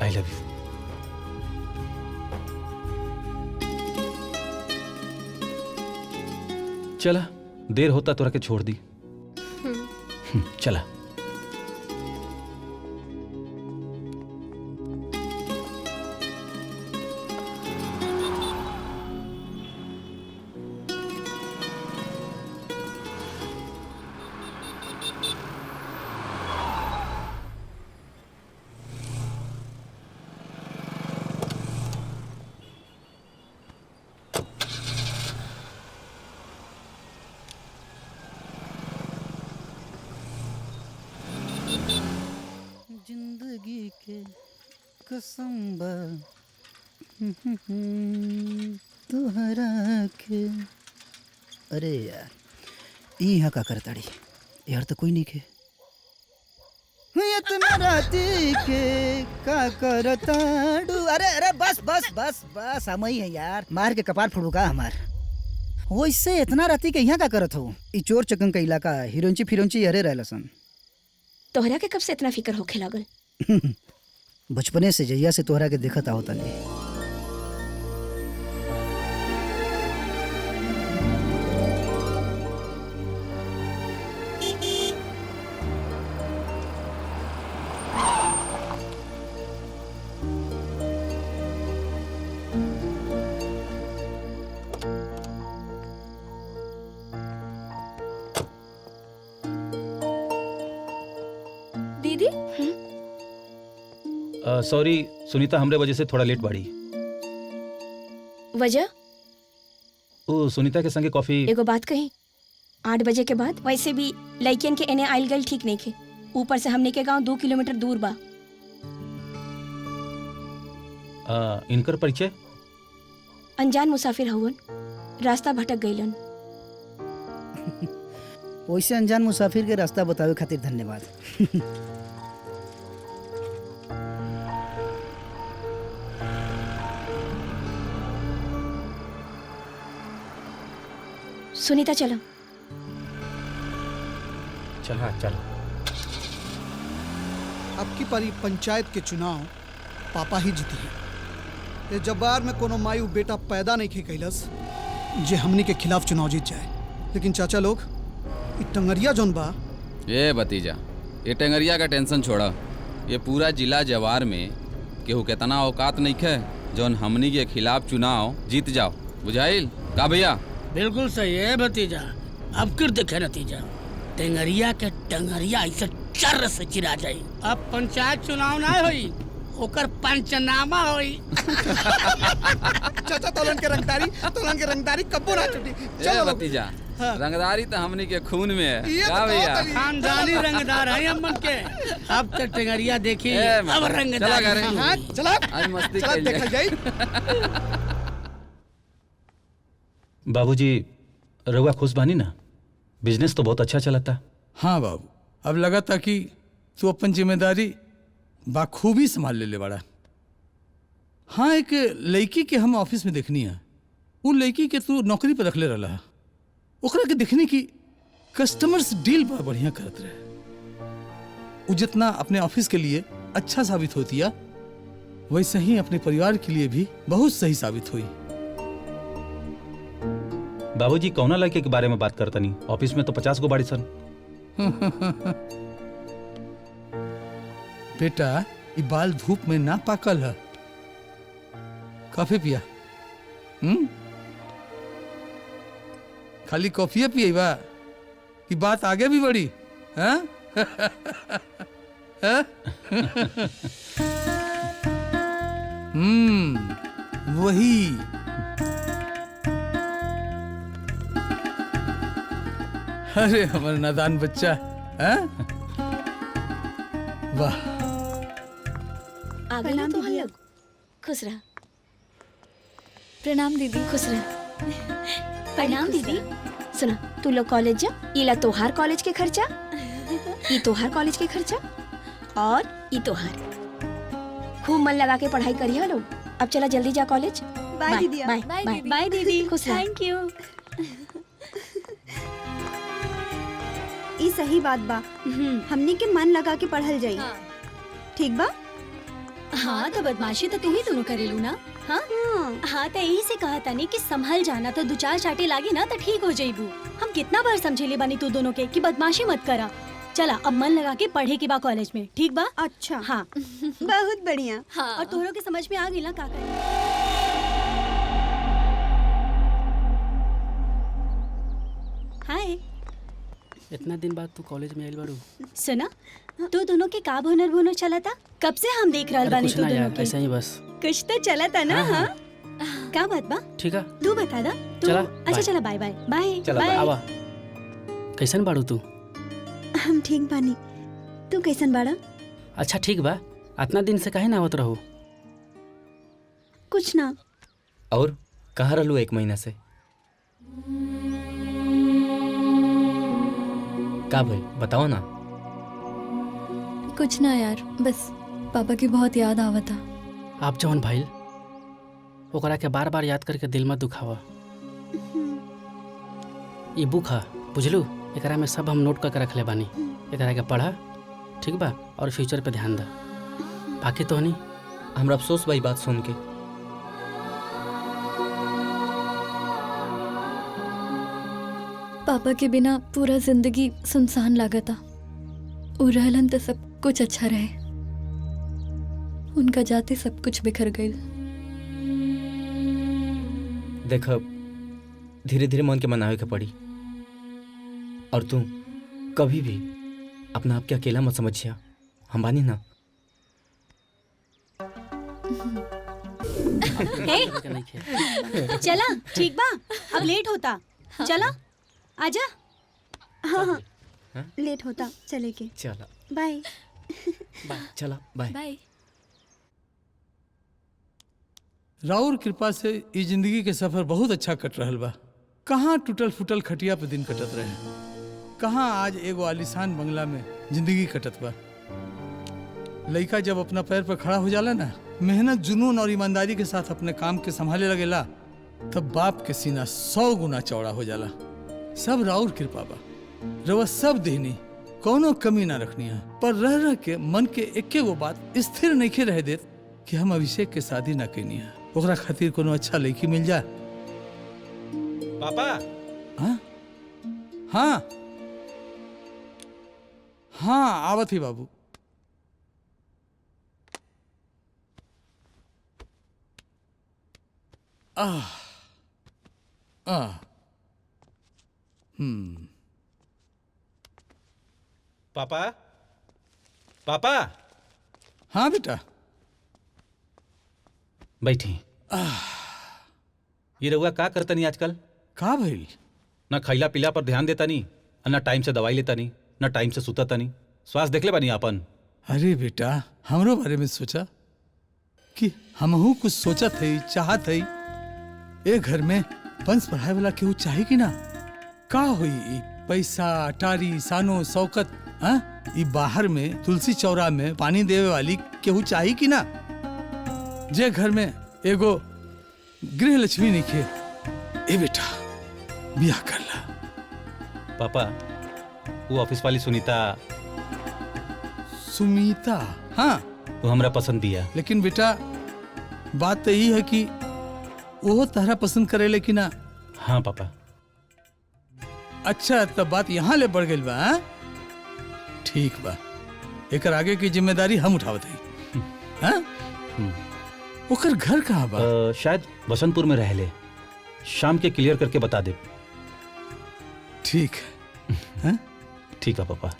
I love you. चला, देर होता तोरा के छोड़ दी। चला। जिंदगी के कसम बा तोहरा के। अरे यार ई यहाँ का करताड़ी यार, तो कोई नहीं के इतना राती के का करताड़ू। अरे अरे बस बस बस बस, हम ही है यार, मार के कपार फोड़ू का हमार। वैसे इतना राती के यहाँ का करत हो? ई चोर चकन का इलाका, हिरोंची फिरोंची हरे रहला सन। तोहरा के कब से इतना फिक्र होखे लागल? बचपने से जहिया से तोहरा के देखत आवत तानी। दीदी? सॉरी सुनीता, हमरे वजह से थोड़ा लेट बाड़ी। वजह? ओ सुनीता के संगे कॉफी। एगो बात कही, 8 बजे के बाद वैसे भी लड़कियन के एने आइल गइल ठीक नहीं खे। ऊपर से हमने के गांव 2 किलोमीटर दूर बा। इनकर परिचय? अनजान मुसाफिर हवन, रास्ता भटक गइलन। वैसे अनजान मुसाफिर के रास्ता बतावे खातिर धन्यवाद। सुनीता चलो। चल हाँ चल। अब की पारी पंचायत के चुनाव पापा ही जीती है। ये जब्बार में कोनो मायू बेटा पैदा नहीं खे कैलस जे हमनी के खिलाफ चुनाव जीत जाए। लेकिन चाचा लोग इ टंगरिया जोन बा, ये भतीजा, ये टेंगरिया का टेंशन छोड़ा। ये पूरा जिला जवार में केहू केतना औकात नहीं खे जौन हमनी के खिलाफ चुनाव जीत जाओ। बुझाइल का भैया? बिल्कुल सही है भतीजा। अब फिर देखे नतीजा, टेंगरिया के टंगरिया ऐसे चर से चिरा जाई। अब पंचायत चुनाव ना होई, ओकर पंचनामा होई। चाचा तोलन के रंगदारी कब्बो ना छूटी। ए भतीजा, रंगदारी तो हमनी के खून में है। ये का भैया? खानदानी रंगदार है अम्मन के। अब तक टेंगरिया देखी, अब रंगदार। चला आज मस्ती चला कइल देखा जाए। जाए। बाबूजी रउआ खुश बानी ना? बिजनेस तो बहुत अच्छा चलता। हाँ बाबू, अब लगा था कि तू अपन जिम्मेदारी बाखूबी संभाल ले बड़ा। हाँ, एक लड़की के हम ऑफिस में देखनी है। वो लड़की के तू नौकरी पर रखले रहा, ओकरा के देखने की कस्टमर्स डील बड़ा बढ़िया करत रहे। वो जितना अपने ऑफिस के लिए अच्छा साबित होती है, वैसे ही अपने परिवार के लिए भी बहुत सही साबित हुई। बाबूजी कौना लड़के के बारे में बात करता नहीं? ऑफिस में तो 50 गो बाड़ी सन। बेटा, ये बाल धूप में ना पाकल है। कॉफी पिया? खाली कॉफी पिएबा कि बात आगे भी बढ़ी? हाँ? वही। अरे हमारा नादान बच्चा। हाँ? वाह। आ गई ना तो हम लोग। खुश रह। प्रणाम दीदी। खुश रह। प्रणाम दीदी। सुना, तू लोग कॉलेज जा। इला तोहार कॉलेज के खर्चा, ई तोहार कॉलेज के खर्चा, और ई तोहार। खूब मन लगा के पढ़ाई करिए लोग। अब चला जल्दी जा कॉलेज। बाय दीदी। बाय बाय बाय दीदी। खुश रह। Thank you. ई सही बात बा, हमनी के मन लगा के पढ़ल जाई। ठीक बा? हाँ, तो बदमाशी तो तुम ही दोनों करेलू ना। हाँ हाँ, तो यही से कहा था कि संभल जाना, तो 2-4 चाटे लागी ना तो ठीक हो जाइबू। हम कितना बार समझेले बानी तू दोनों के कि बदमाशी मत करा। चला अब मन लगा के पढ़े के बा कॉलेज में। ठीक बा? अच्छा। हाँ बहुत बढ़िया। हाँ। और तोहरों के समझ में आ गई ना का करे। हाय। इतना दिन बाद तू कॉलेज में आइल बाड़ू। सुना, तू दोनों के का भुनर चला था? कब से हम देख रहल बानी तू दोनों के। ऐसा ही बस कुछ तो चला था ना। हाँ, क्या बात बा? ठीक है, तू बता दा। चला, अच्छा बाय। चला, बाय बाय बाय। चला आवा। कैसन बाड़ू तू? हम ठीक बानी, तू कैसन बाड़ा? अच्छा ठीक बा। इतना दिन से काहे ना आवत रहो? कुछ ना। और कहाँ रहलू 1 महीना से? का भाई बताओ ना। कुछ ना यार, बस पापा की बहुत याद आवता। आप जवन भाई ओकरा के बार बार याद करके दिल में दुखावा। ये बुक है, बुझलू? एकरा में सब हम नोट करके रख ले बानी। एकरा के पढ़ा, ठीक बा? और फ्यूचर पे ध्यान दा। बाकी तो नहीं। हमरा अफसोस भाई बात सुन के। पापा के बिना पूरा जिंदगी सुनसान लागता। उ रहलन तो सब कुछ अच्छा रहे, उनका जाते सब कुछ बिखर गई। देख, धीरे धीरे मन के मनावे के पड़ी। और तू कभी भी अपना आप के अकेला मत समझिया, हम बानी ना। चला ठीक बा, अब लेट होता। चला आजा। हाँ हाँ, लेट होता, चले के। चला बाय। चला बाय। बाय। राउर कृपा से ये जिंदगी के सफर बहुत अच्छा कट रहल बा। कहाँ टूटल फूटल खटिया पे दिन कटत रहे, कहाँ आज एगो आलीशान बंगला में जिंदगी कटत बा। लड़का जब अपना पैर पर खड़ा हो जाला ना, मेहनत, जुनून और ईमानदारी के साथ अपने काम के संभाले लगेला, तब बाप के सीना 100 गुना चौड़ा हो जाला। सब राउर कृपा बा। रवा सब देनी, कोनो कमी ना रखनी है। पर रह रह के मन के एके गो बात स्थिर नहीं रह देत कि हम अभिषेक के शादी ना करनी है। ओकरा खातिर कोनो अच्छा लड़की मिल जाए। पापा। हाँ हाँ हाँ, आवत ही बाबू। आह आह पापा। पापा। हाँ बेटा, बैठी। ये रउआ का करतनी आजकल? का भइल? ना खैला पीला पर ध्यान देता नहीं, ना टाइम से दवाई लेता नहीं, ना टाइम से सुता नहीं। स्वास्थ्य देख ले बानी आपन। अरे बेटा, हमरो बारे में सोचा कि हमहू कुछ सोचत है, चाहत है। ए घर में वंश पढ़ाए वाला केहू चाहे कि ना? का हुई पैसा अटारी सानो शौकत? हाँ, ई बाहर में तुलसी चौरा में पानी देवे वाली केहू चाही कि ना? जे घर में एगो गृह लक्ष्मी निखे, ए बेटा बियाह कर ला। पापा, वो ऑफिस वाली सुनीता। सुमीता? हाँ, वो हमरा पसंद भी है। लेकिन बेटा बात तो यही है कि वो तारा पसंद करे लेकिन ना। हाँ पापा। अच्छा, तब बात यहाँ ले बढ़ गई बा। हाँ? ठीक बा, एकर आगे की जिम्मेदारी हम उठावत है। हाँ? ओकर घर कहाँ बा? शायद बसंतपुर में रह ले। शाम के क्लियर करके बता दे। ठीक है। ठीक है पापा।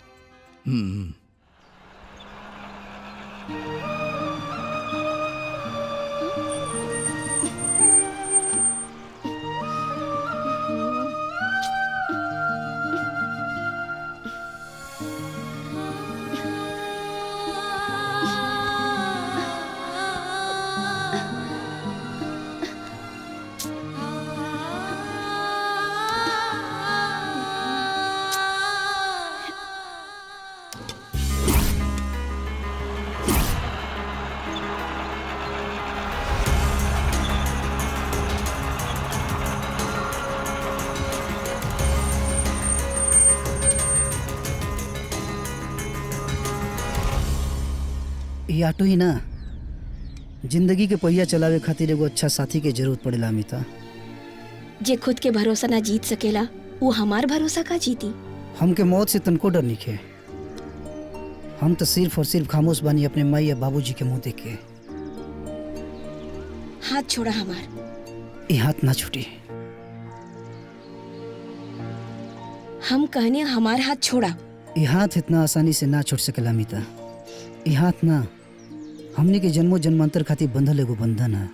ये ऑटो ही ना, जिंदगी के पहिया चलावे खातिर एगो अच्छा साथी के जरूरत पड़ेला अमिता। जे खुद के भरोसा ना जीत सकेला, वो हमार भरोसा का जीती। हमके मौत से तनको डर नहीं। हम तो सिर्फ और सिर्फ खामोश बानी अपने माई या बाबूजी के मुंह देख के। हाथ छोड़ा हमार। ये हाथ ना छूटे। हम कहने हमार हाथ छोड़ा। ये हाथ इतना आसानी से ना छूट सकेला अमिता। ये हाथ ना, हमने के जन्मों जन्मांतर खातिर बंधल एगो बंधन है।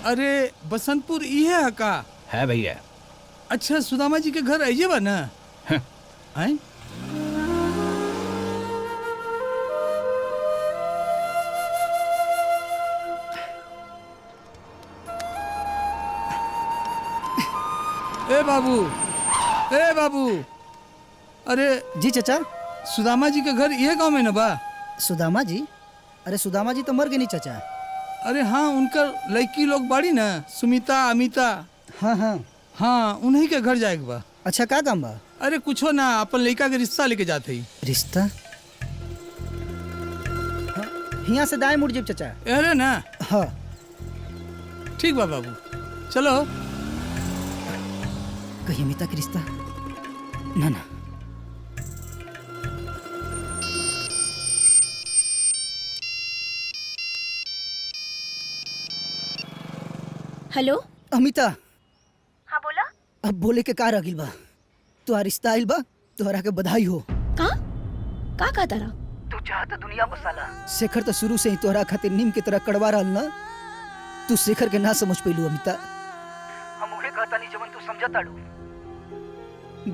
अरे बसंतपुर ये है का? है भैया। अच्छा, सुदामा जी के घर आइए बा ना? आए? ए बाबू, ए बाबू। अरे जी चाचा। सुदामा जी के घर ये गांव में ना बा? सुदामा जी? अरे सुदामा जी तो मर गए नहीं चाचा। अरे हाँ, उनकर लड़की लोग बाड़ी ना, सुमिता अमिता। हाँ हाँ हाँ, उन्हीं के घर जाएगा बा। अच्छा, का काम बा? अरे कुछो ना, अपन लड़का के रिश्ता लेके जाते ही। रिश्ता? यहाँ से दाएं मुड़ जाइए चाचा। अरे ना। हाँ ठीक बा बाबू, चलो। कहीं अमिता के रिश्ता? ना ना। हेलो अमिता। हाँ बोला। अब बोले के का रगिल बा? तुहार रिश्ता आइल बा, तुहरा के बधाई हो। का तारा? तू चाहता दुनिया बसाला। शेखर तो शुरू से ही तोहरा खातिर नीम की तरह कड़वा रहल ना। तू शेखर के ना समझ पैलू अमिता। हम उहे कहता नहीं जवन तू समझत आड़ू।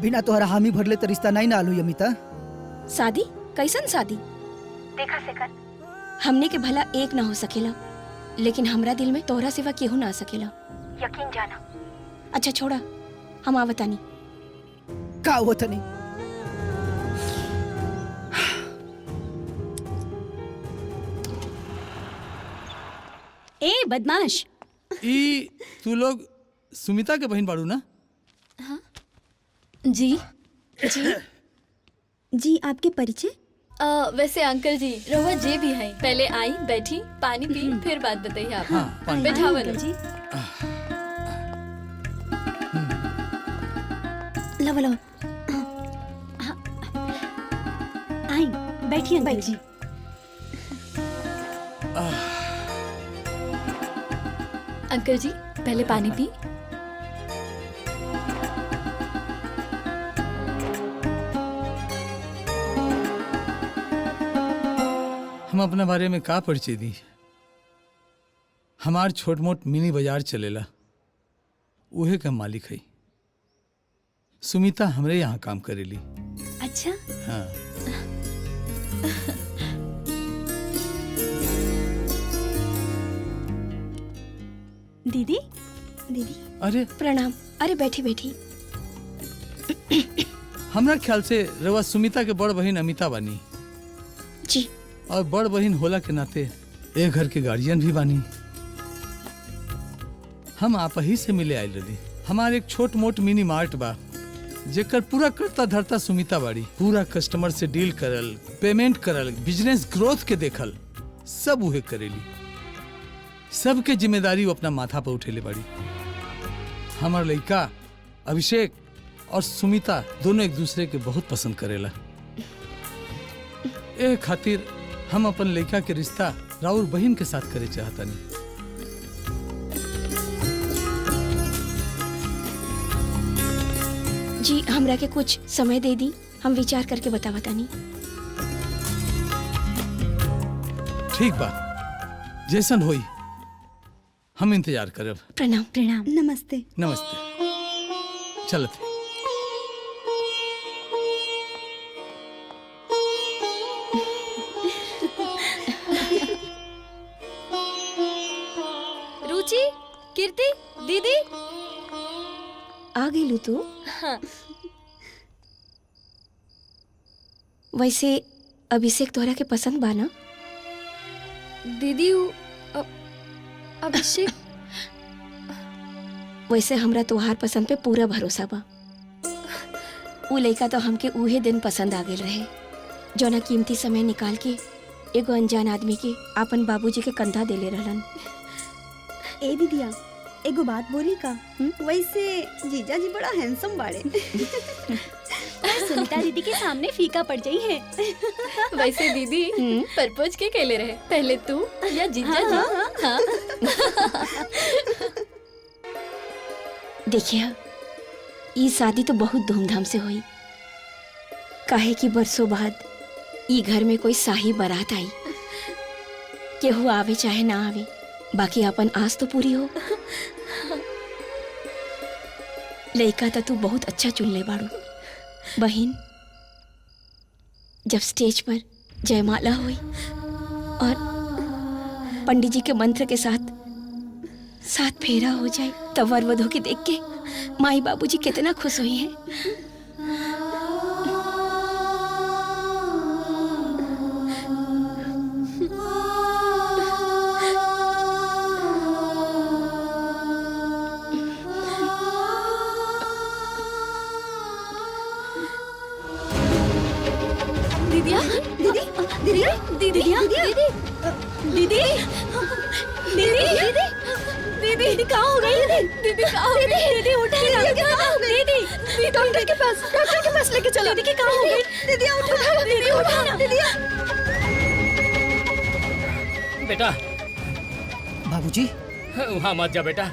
बिना तोहरा हामी भरले तो रिश्ता नहीं ना आलू अमिता। शादी? कैसन शादी? देखा शेखर, हमने के भला एक ना हो सकेला, लेकिन हमरा दिल में तोहरा सिवा केहू ना आ सकेला, यकीन जाना। अच्छा छोड़ा, हम आवतानी। का हुआ तनी? ए बदमाश, ई तू लोग सुमिता के बहन बाड़ू ना? जी जी जी, आपके परिचय? वैसे अंकल जी रहुआ जे भी हैं, पहले आई बैठी पानी पी फिर बात बताइए आप। हाँ, पानी। बैठावन जी। लव लव, आई बैठिए अंकल जी। अंकल जी पहले पानी पी। हम अपना बारे में का परिचय दी? हमार छोट मोट मिनी बाजार चलेला, उहे का मालिक है। सुमिता हमरे यहाँ काम करेली। अच्छा। हाँ। दीदी दीदी अरे प्रणाम। अरे बैठी बैठी। हमरा ख्याल से रवा सुमिता के बड़ बहन अमिता बानी। जी। और बड़ बहन होला के नाते एक घर के गार्जियन भी बानी। हम आप ही से मिले आयल रही। हमारे एक छोट मोट मिनी मार्ट बा, जेकर पूरा करता धरता सुमिता बाड़ी। पूरा कस्टमर से डील करल, पेमेंट करल, बिजनेस ग्रोथ के देखल, सब उहे करेली। सबके जिम्मेदारी वो अपना माथा पर उठेले बाड़ी। हमार लड़का अभिषेक और सुमिता दोनों एक दूसरे के बहुत पसंद करेला। ए खातिर हम अपन लड़का के रिश्ता राउर बहन के साथ करे चाहतनी। जी हमरा के कुछ समय दे दी, हम विचार करके बतावतानी। ठीक बा, जैसन होई हम इंतजार करब। प्रणाम। प्रणाम। नमस्ते। नमस्ते। चलते। रुचि, कीर्ति, दीदी आ गई लू तू? हाँ। वैसे अभिषेक तोहरा के पसंद बा ना? दीदी अभिषेक वैसे हमरा तोहार पसंद पे पूरा भरोसा बा। उ लइका तो हमके उहे दिन पसंद आ गेल रहे, जौना कीमती समय निकाल के एगो अनजान आदमी के आपन बाबूजी के कंधा देले रहलन। ए दीदिया, एगो बात बोली का? वैसे जीजा जी बड़ा हैंडसम बाड़े। सुनीता दीदी के सामने फीका पड़ जाई है। वैसे दीदी प्रपोज के केले रहे, पहले तू या जीजा जी? हाँ। देखिए, ई शादी तो बहुत धूमधाम से हुई, काहे कि बरसों बाद ई घर में कोई शाही बारात आई। केहू आवे चाहे ना आवे, बाकी अपन आस तो पूरी हो। लड़का तो तू बहुत अच्छा चुन ले बाड़ू। बहन, जब स्टेज पर जयमाला हुई और पंडित जी के मंत्र के साथ साथ फेरा हो जाए, तब वर वधू के देख के माई बाबूजी कितना खुश हुई हैं। दीदिया, दीदी दीदी दीदिया, दीदी, दीदी, दीदी, दीदी कहाँ हो गई? दीदी कहाँ हो गई? दीदी उठा ना, दीदी, डॉक्टर के पास लेके चलो। दीदी कहाँ हो गई? दीदी उठा, दीदी उठा ना, दीदी। बेटा बाबूजी, वहाँ मत जा बेटा,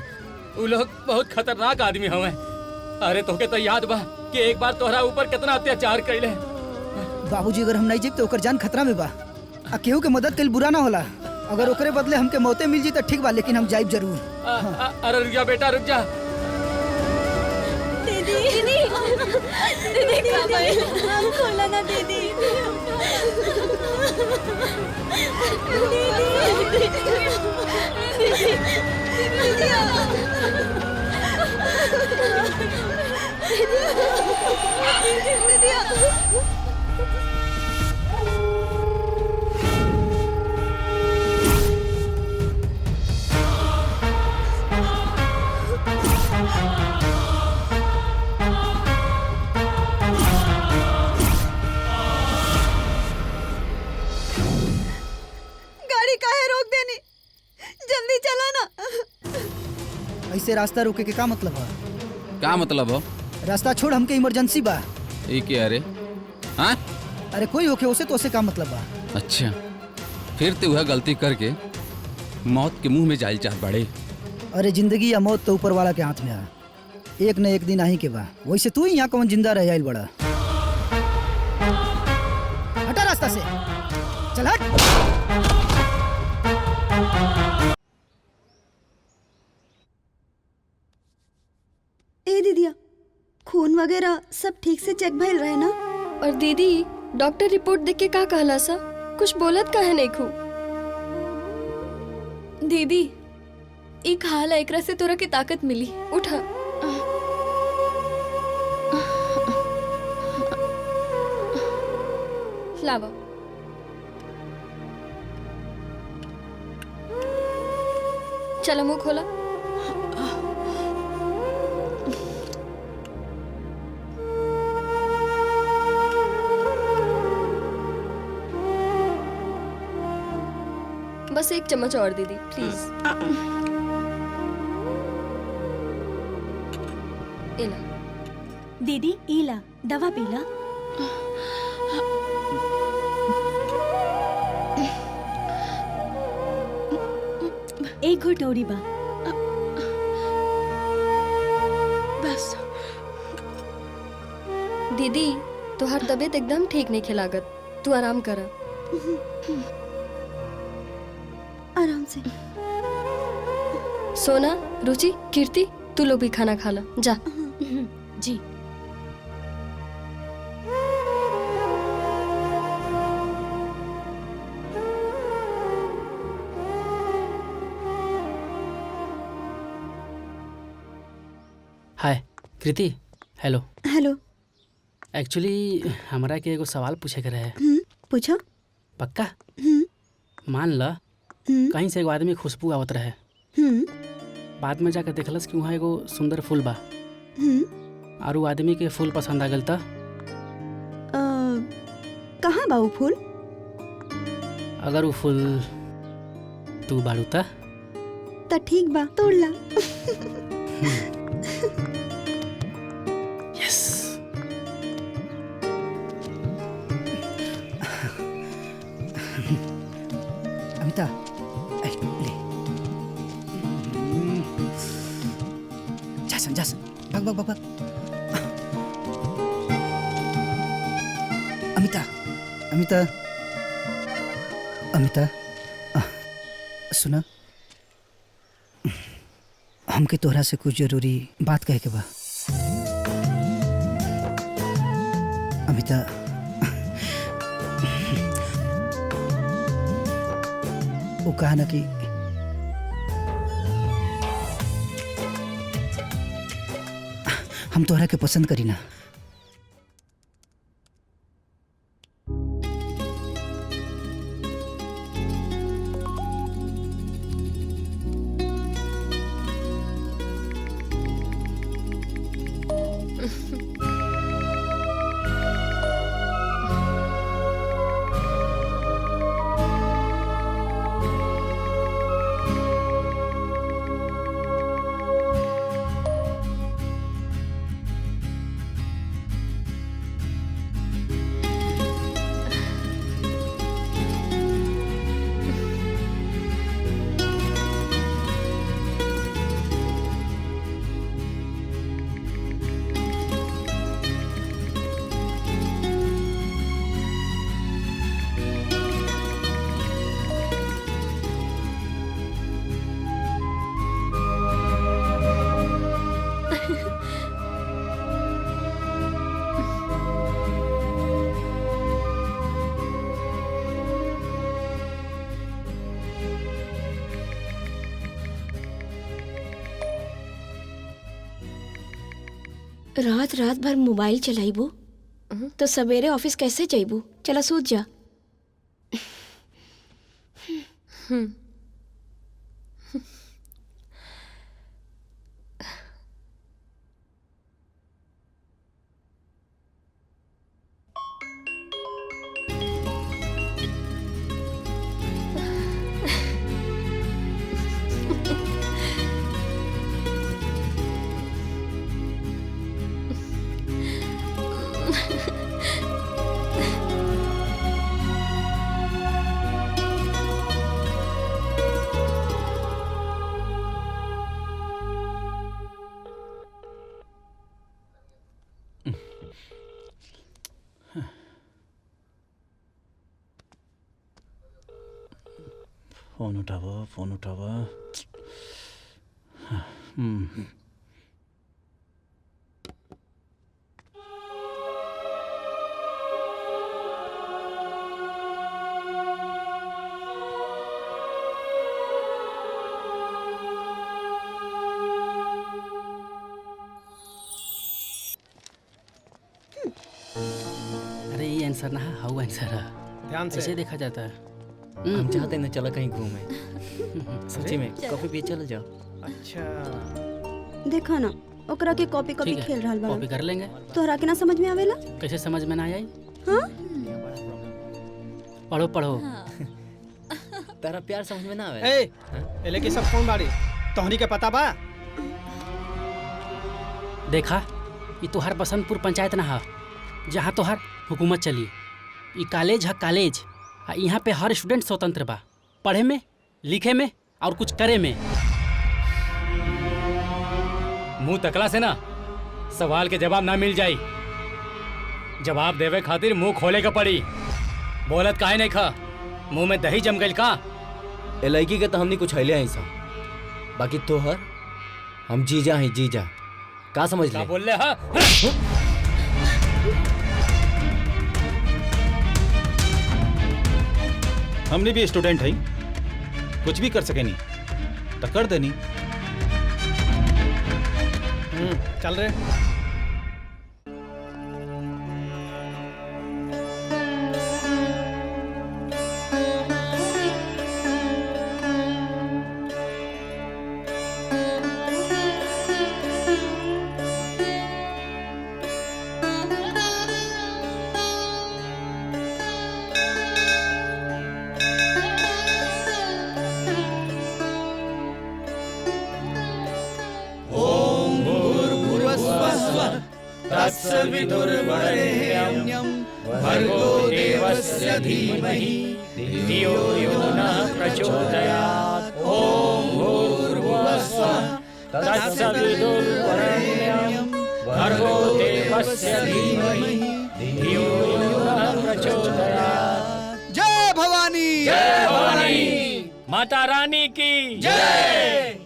वो लोग बहुत खतरनाक आदमी हवे। अरे तोके तो याद बा कि एक बार तोहरा ऊपर कितना अत्याचार कैले। बाबूजी अगर हम नहीं जीब तो ओकर जान खतरा में बा। आ केहू के मदद कइल बुरा ना होला। अगर ओकरे बदले हमके मौतें मिल जी तो ठीक बा, लेकिन हम जाइब जरूर। अरे रुक जा बेटा, रुक जा। दीदी, दीदी, दीदी कहाँ गई? खोला ना दीदी। जल्दी चला ना। ऐसे रास्ता रोके के का मतलब है? का मतलब हो? रास्ता छोड़, हमके इमरजेंसी बा। ये क्या रे? हाँ? अरे कोई होके उसे तो उसे का मतलब बा? अच्छा, फिर तो वह गलती करके मौत के मुंह में जाइल चाह बड़े। अरे जिंदगी या मौत तो ऊपर वाला के हाथ में है, एक न एक दिन आही के बा। वैसे तू ही यहाँ कौन जिंदा रह आइल बड़ा? हटा रास्ता से, चल हट। ए दीदिया, खून वगैरह सब ठीक से चेक भइल रहे ना? और दीदी डॉक्टर रिपोर्ट देख के का कहला सा? कुछ बोलत काहे नहीं खू? दीदी एक हाल है, एकरा से तोरा की ताकत मिली। उठा। लावा। चलो मुंह खोला। बस एक चम्मच और दीदी प्लीज। इला दीदी इला दवा पीला। एक घुट औरी बा। बस। दीदी तोहर तबीयत एकदम ठीक नहीं खिलागत, तू आराम करा। आराम से। सोना, रुचि, कीर्ति, तू लोग भी खाना खा ला जा। जी। हाय कृति। हेलो। हेलो। एक्चुअली हमरा के एगो सवाल पूछे के रहे। पूछो। पक्का? मान ल कहीं से एगो आदमी खुशबू आवत रहे, बाद में जाकर देखलस कि वहाँ एगो सुंदर फूल बा, और वो आदमी के फूल पसंद आ गल त कहाँ बा वो फूल? अगर वो फूल तू बाड़ू त ठीक बा, तोड़ ला। यस। अमिता ले जा, भाग भाग भाग भाग। अमिता अमिता अमिता सुना, हमके तोहरा से कुछ जरूरी बात कहे के बा। अमिता वो कहा ना कि हम तोहरा के पसंद करी ना। रात रात भर मोबाइल चलाइबो तो सवेरे ऑफिस कैसे जाइबो? चला सोच जा। फोन उठाओ, फोन उठाओ। अरे ये आंसर ना है, हाउ आंसर है। ध्यान से। ऐसे देखा जाता है। हम चाहते हैं ना चला कहीं घूमे। सच्ची में कॉफी पिए चल जाओ। अच्छा देखा ना ओकरा के कॉपी कॉपी ठीक है, खेल रहल बा। कॉपी कर लेंगे। तोहरा के ना समझ में आवेला? कैसे समझ में ना आई? हाँ? पढ़ो पढ़ो। तारा प्यार समझ में ना आवे। ए लेके सब कौन बाड़ी? तोहनी के पता बा? देखा ये तोहार बसंतपुर पंचायत ना है जहाँ तोहार हुकूमत चली। ये कॉलेज है कॉलेज, यहाँ पे हर स्टूडेंट स्वतंत्र बा, पढ़े में, लिखे में और कुछ करे में। मुंह तकला से ना सवाल के जवाब ना मिल जाई। जवाब देवे खातिर मुंह खोले का पड़ी। बोलत काहे नहीं खा? मुंह में दही जम गइल का? ए लड़की के तो हमनी कुछ हैले हैं सा। बाकी तोहर हम जीजा हैं जीजा। का समझ ले? बोल ले हा? हमने भी स्टूडेंट है, कुछ भी कर सके नहीं तो कर देनी। चल रहे। तत्सवितुर्वरेण्यं भर्गो देवस्य धीमहि धियो यो नः प्रचोदयात्। ॐ भूर्भुवः स्वः तत्सवितुर्वरेण्यं भर्गो देवस्य धीमहि धियो यो नः प्रचोदयात्। जय भवानी, जय भवानी, माता रानी की जय।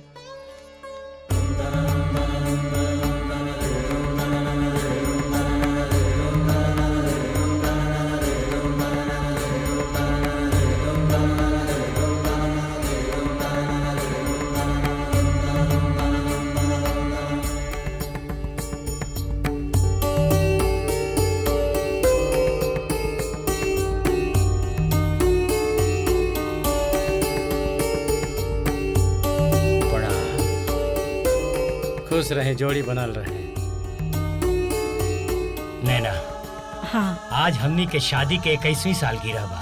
खुश रहे, जोड़ी बनल रहे। नैना हाँ आज हमनी के शादी के 21वीं सालगिरह बा।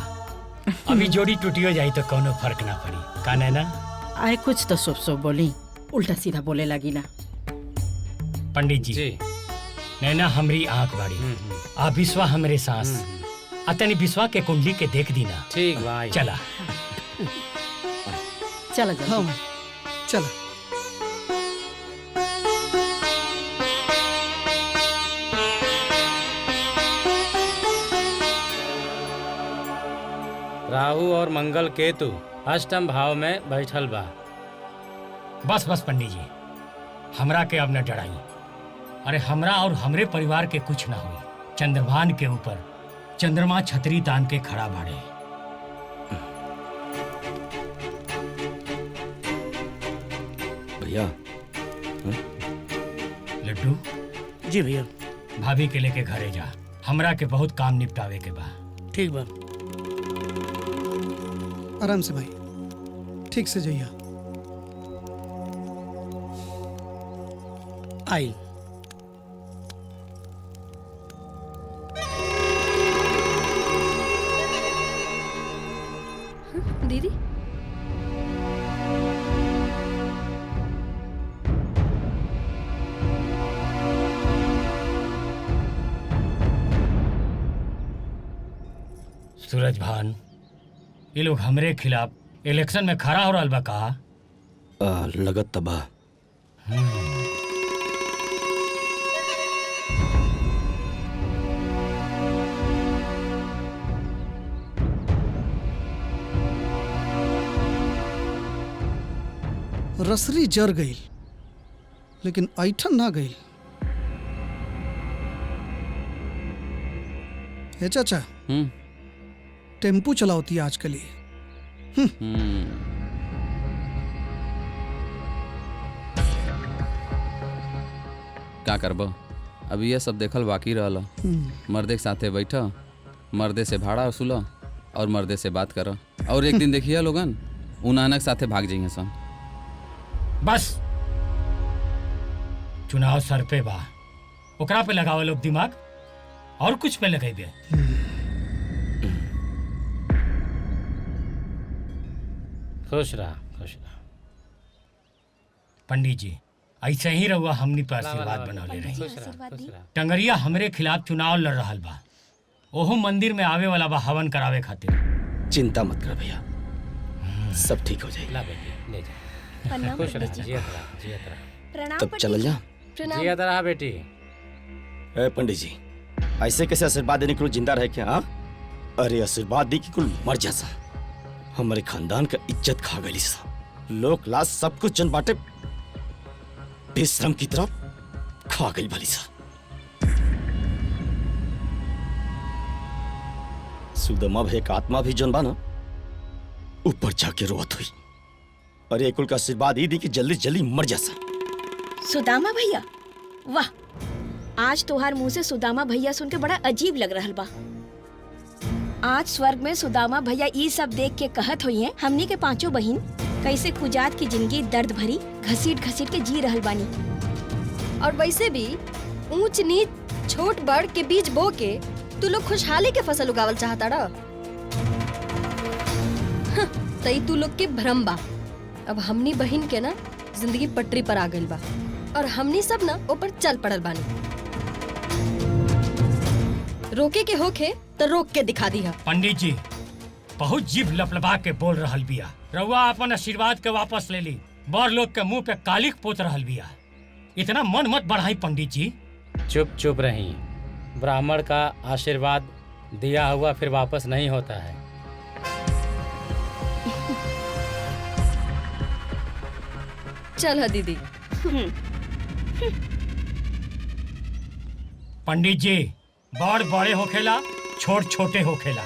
अभी जोड़ी टूटियो जाई तो कोनो फर्क ना पड़ी का नैना? आए कुछ तो शुभ शुभ बोली, उल्टा सीधा बोले लगी ना। पंडित जी, नैना हमरी आंख बाड़ी, आ विश्वा हमरे सांस। अतनी विश्वा के कुंडली के देख दी ना। ठीक भाई, चला चला हम चला। राहु और मंगल केतु अष्टम भाव में बैठल बा। बस बस पंडित जी, हमरा के अब न डराई। अरे हमरा और हमरे परिवार के कुछ ना हुई। चंद्रभान के ऊपर चंद्रमा छतरी तान के खड़ा बाड़े। भैया लड्डू जी भैया। भाभी के लेके घरे जा, हमरा के बहुत काम निपटावे के बा। ठीक बा। आराम से भाई, ठीक से जइया। आई दीदी सूरज भान, ये लोग हमरे खिलाफ इलेक्शन में खड़ा हो रहा बा का? लगत तबाह। रसरी जर गई लेकिन ऐठन ना गई। हे चाचा, टेम्पू चलाती है आजकल ये। क्या करब, अभी ये सब देखल बाकी रहला। मर्दे के साथे बैठा, मर्दे से भाड़ा वसूला और मर्दे से बात करा, और एक दिन देखिए लोगन उनानक साथे भाग जाइए सन। बस चुनाव सर पे बा, ओकरा पे लगाओ लोग दिमाग, और कुछ पे लगाइबे। खुश रहा, खुश रहा। पंडित जी, ऐसे ही रहुआ हमनी पर आशीर्वाद बनौले रही। टंगरिया हमरे खिलाफ चुनाव लड़ रहा बा, ओहो मंदिर में आवे वाला बा हवन करावे खातिर। चिंता मत कर भैया, सब ठीक हो जाएगा। ला बेटी, ले जा। प्रणाम खुश रहा, पंडित जी। जियत रहा, जियत रहा। प्रणाम तब चल जा। जियत रहा बेटी। ए पंडित जी, ऐसे कैसे आशीर्वाद देने के लिए जिंदा रहे क्या? हाँ, अरे आशीर्वाद दी कि कुल मर जा सा। हमारे खानदान का इज्जत खा गई सा, लोक लाज सब कुछ जन बाटे बेशरम की तरफ खा गई भली सा। सुदमा भे एक आत्मा भी जन बाना ऊपर जाके रोवत हुई। अरे कुल का आशीर्वाद ही दी कि जल्दी जल्दी मर जा सा। सुदामा भैया, वाह, आज तोहार मुंह से सुदामा भैया सुन के बड़ा अजीब लग रहा बा। आज स्वर्ग में सुदामा भैया ये सब देख के कहत हुई है, हमनी के पांचों बहिन कैसे खुजात की जिंदगी दर्द भरी घसीट घसीट के जी रहल बानी। और वैसे भी ऊंच नीच छोट बड़ के बीच बो के तू लोग खुशहाली के फसल उगावल चाहता रहा। तई तू लोग के भ्रम बा। अब हमनी बहिन के ना जिंदगी पटरी पर आ गइल बा, और हमनी सब ना ऊपर चल पड़ल बानी। रोके के होखे तो रोक के दिखा दिया। पंडित जी, बहुत जीभ लपलपा के बोल रहल बिया। रउआ अपन आशीर्वाद के वापस ले ली, बड़ लोग के मुंह पे कालिक पोत रहल बिया। इतना मन मत बढ़ाई पंडित जी। चुप चुप रही, ब्राह्मण का आशीर्वाद दिया हुआ फिर वापस नहीं होता है। चल हा दीदी। पंडित जी, बड़ बड़े होखेला, छोट छोटे होखेला।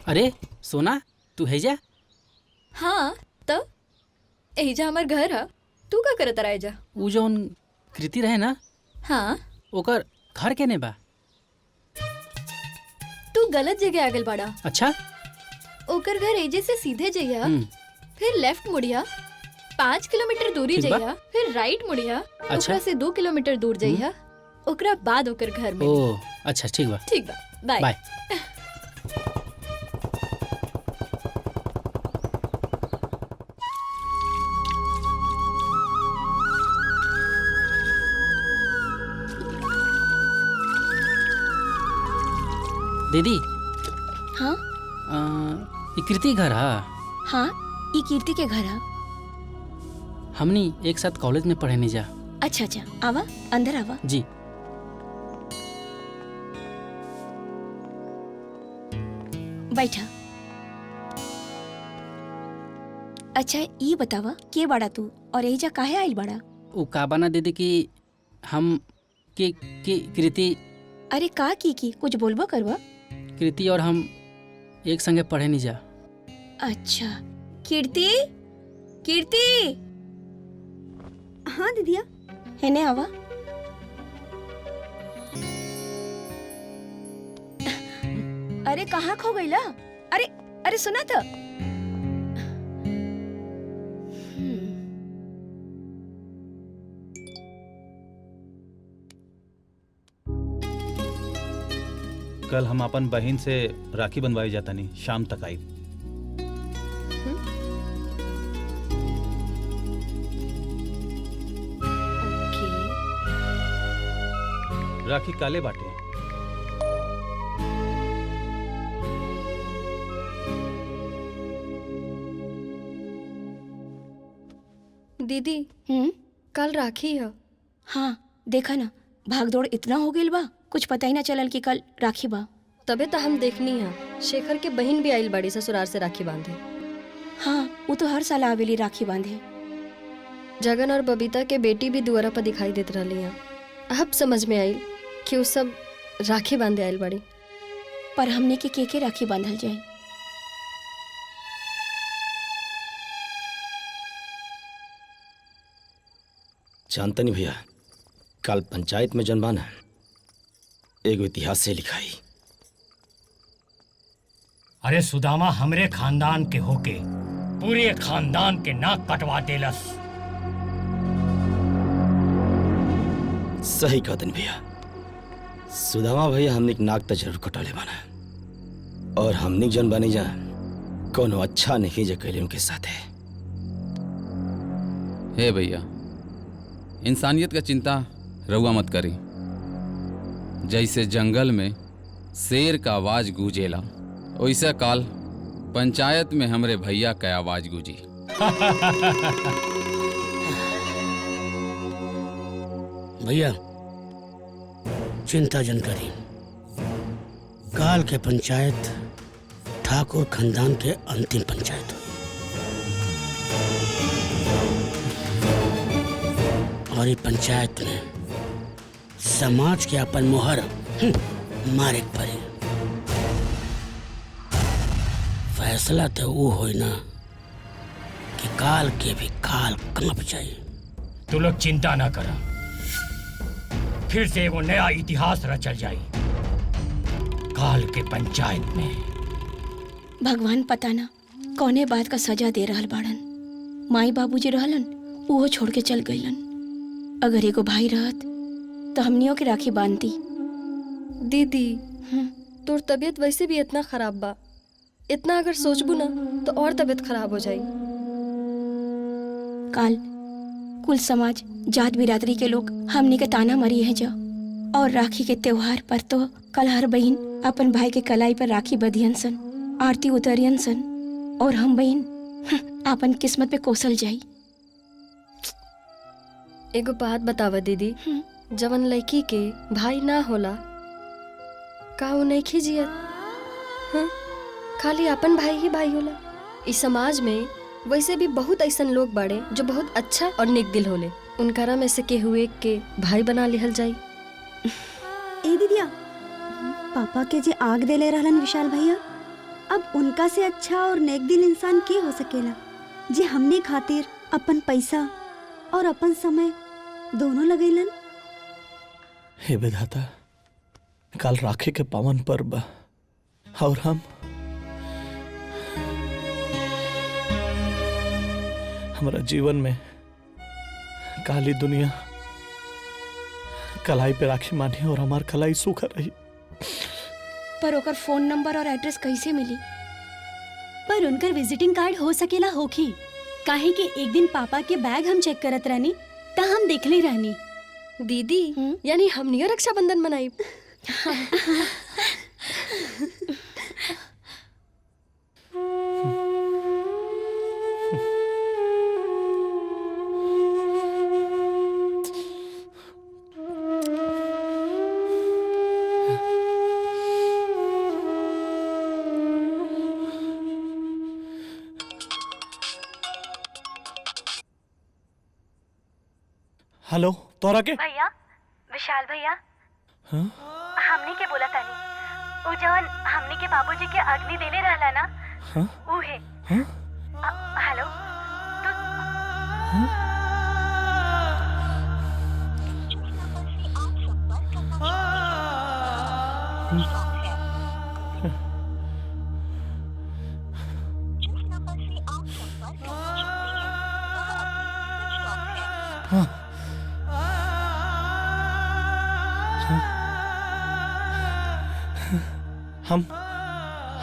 अरे सोना, तू है जा? हाँ, तो एहिजा हमार घर है। तू का करत रहा एजा? उ जौन कृति रहे ना, हाँ, ओकर घर केने बा? तू गलत जगह आ गल बाड़ा। अच्छा, ओकर घर एजे से सीधे जइया, फिर लेफ्ट मुड़िया, 5 किलोमीटर दूरी ठीक बा। जइया, फिर राइट मुड़िया, अच्छा। ओकरा से 2 किलोमीटर दूर जइया, ओकरा बाद ओकर घर में। ओ अच्छा, ठीक बा। ठीक बा, बाय। बाय। दीदी, हाँ ये कृति घर है? हाँ, ये कीर्ति के घर है। हमनी एक साथ कॉलेज में पढ़े नहीं जा। अच्छा अच्छा, आवा अंदर आवा। जी। बैठा। अच्छा ये बतावा, के बड़ा तू और एजा काहे आइल बड़ा? वो का बना दीदी कि हम कि कृति। अरे का की कुछ बोलबो करवा? कृति और हम एक संगे पढ़े नहीं जा। अच्छा, कीर्ति, कीर्ति। हाँ दीदिया। हेने आवा। अरे कहाँ खो गईला? अरे अरे सुना तो। कल हम अपन बहन से राखी बनवाई जाता नहीं, शाम तक आई। राखी काले बाटे। दीदी, कल राखी है। हाँ देखा ना, भाग दौड़ इतना हो गई बा, कुछ पता ही ना चलल कि कल राखी बा। तबे तो हम देखनी है शेखर के बहन भी आइल बड़ी ससुराल से राखी बांधे। हाँ वो तो हर साल आवेली राखी बांधे। जगन और बबीता के बेटी भी दुआरा पर दिखाई देत रही हैं। अब समझ में आई कि वो सब राखी बांधे आइल बड़ी। पर हमने के राखी बांधल जाए? जानता नहीं भैया, कल पंचायत में जनबाना एक इतिहास से लिखाई। अरे सुदामा हमरे खानदान के होके पूरे खानदान के नाक कटवा देलस। सही कहतन भैया, सुदामा भैया हमने नाक तो जरूर कटौले बना और हमने जन बनी जा कोनो अच्छा नहीं जो कैले उनके साथ है। हे भैया, इंसानियत का चिंता रउआ मत करी। जैसे जंगल में शेर का आवाज गूंजेला वैसे काल पंचायत में हमरे भैया का आवाज गूंजी। भैया चिंता जन करी, काल के पंचायत ठाकुर खानदान के अंतिम पंचायत हुई और ये पंचायत में समाज के अपन मोहर मारे पड़े। फैसला तो वो होई ना कि काल के भी काल कांप जाए। तू लोग चिंता ना करा, फिर से वो नया इतिहास रचल जाई काल के पंचायत में। भगवान पता ना कौने बात का सजा दे रहल बाड़न। माई बाबूजी रहलन वो छोड़ के चल गईलन। अगर एगो भाई रहत तो हमनियों की राखी बांधती। दीदी तोर तबीयत वैसे भी इतना खराब बा, इतना अगर सोचबू ना तो और तबीयत खराब हो जाई। काल कुल समाज जात बिरादरी के लोग हमनी के ताना मरी है जा, और राखी के त्योहार पर तो कल हर बहन अपन भाई के कलाई पर राखी बधियन सन, आरती उतरियन सन, और हम बहन अपन किस्मत पे कोसल जाई। एगो बात बतावा दीदी, जवन लड़की के भाई ना होला का वो नहीं खिजियत? हाँ? खाली अपन भाई ही भाई होला। इस समाज में वैसे भी बहुत ऐसन लोग बाड़े जो बहुत अच्छा और नेक दिल होले। उनकरा में से के हुए के भाई बना लिहल जाई। ए दीदिया, पापा के जे आग देले रहलन विशाल भैया, अब उनका से अच्छा और नेक दिल इंसान के हो सकेला जे हमने खातिर अपन पैसा और अपन समय दोनों लगैलन। हे विधाता, कल राखी के पावन पर्व बा और हम हमारा जीवन में काली दुनिया कलाई पे राखी मानी और हमार कलाई सूखा रही। पर ओकर फोन नंबर और एड्रेस कैसे मिली? पर उनकर विजिटिंग कार्ड हो सकेला होखी, काहे कि एक दिन पापा के बैग हम चेक करत रहनी त हम देखले रहनी। दीदी यानी हमनियो रक्षाबंधन मनाई। हेलो, तोरा के भैया, विशाल भैया, हाँ? हमनी के बोला तानी उ जवन हमनी के बाबूजी के अग्नि देले रहला ना, हाँ? उ है। हाँ? हेलो तू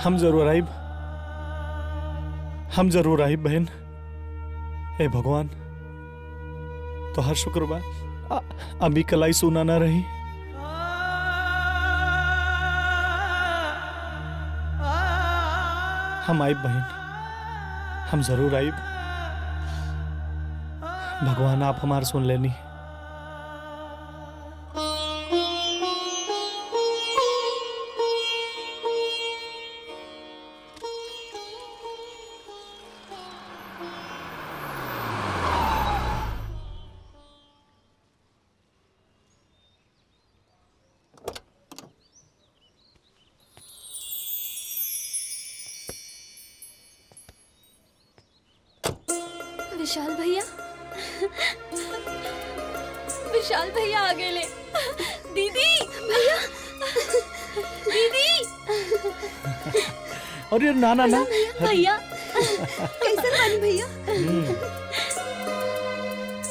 हम जरूर आइब, हम जरूर आइब बहन। ए भगवान, तो हर शुक्र बा अभी कलाई सुना ना रही। हम आइब बहन, हम जरूर आइब। भगवान आप हमार सुन लेनी। विशाल भैया विशाल भैया आ गए ले। दीदी भैया दीदी अरे ना ना ना भैया कैसे बानी भैया?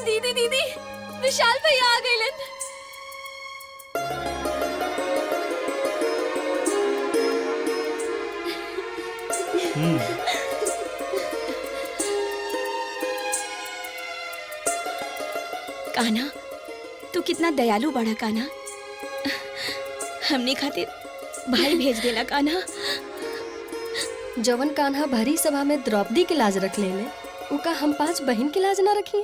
दीदी दीदी विशाल भैया आ गए लेन। कान्हा तू कितना दयालु बड़ा कान्हा। हमने खातिर भाई भेज देला कान्हा। जवन कान्हा भरी सभा में द्रौपदी की लाज रख लेले उका हम 5 बहन की लाज ना रखी।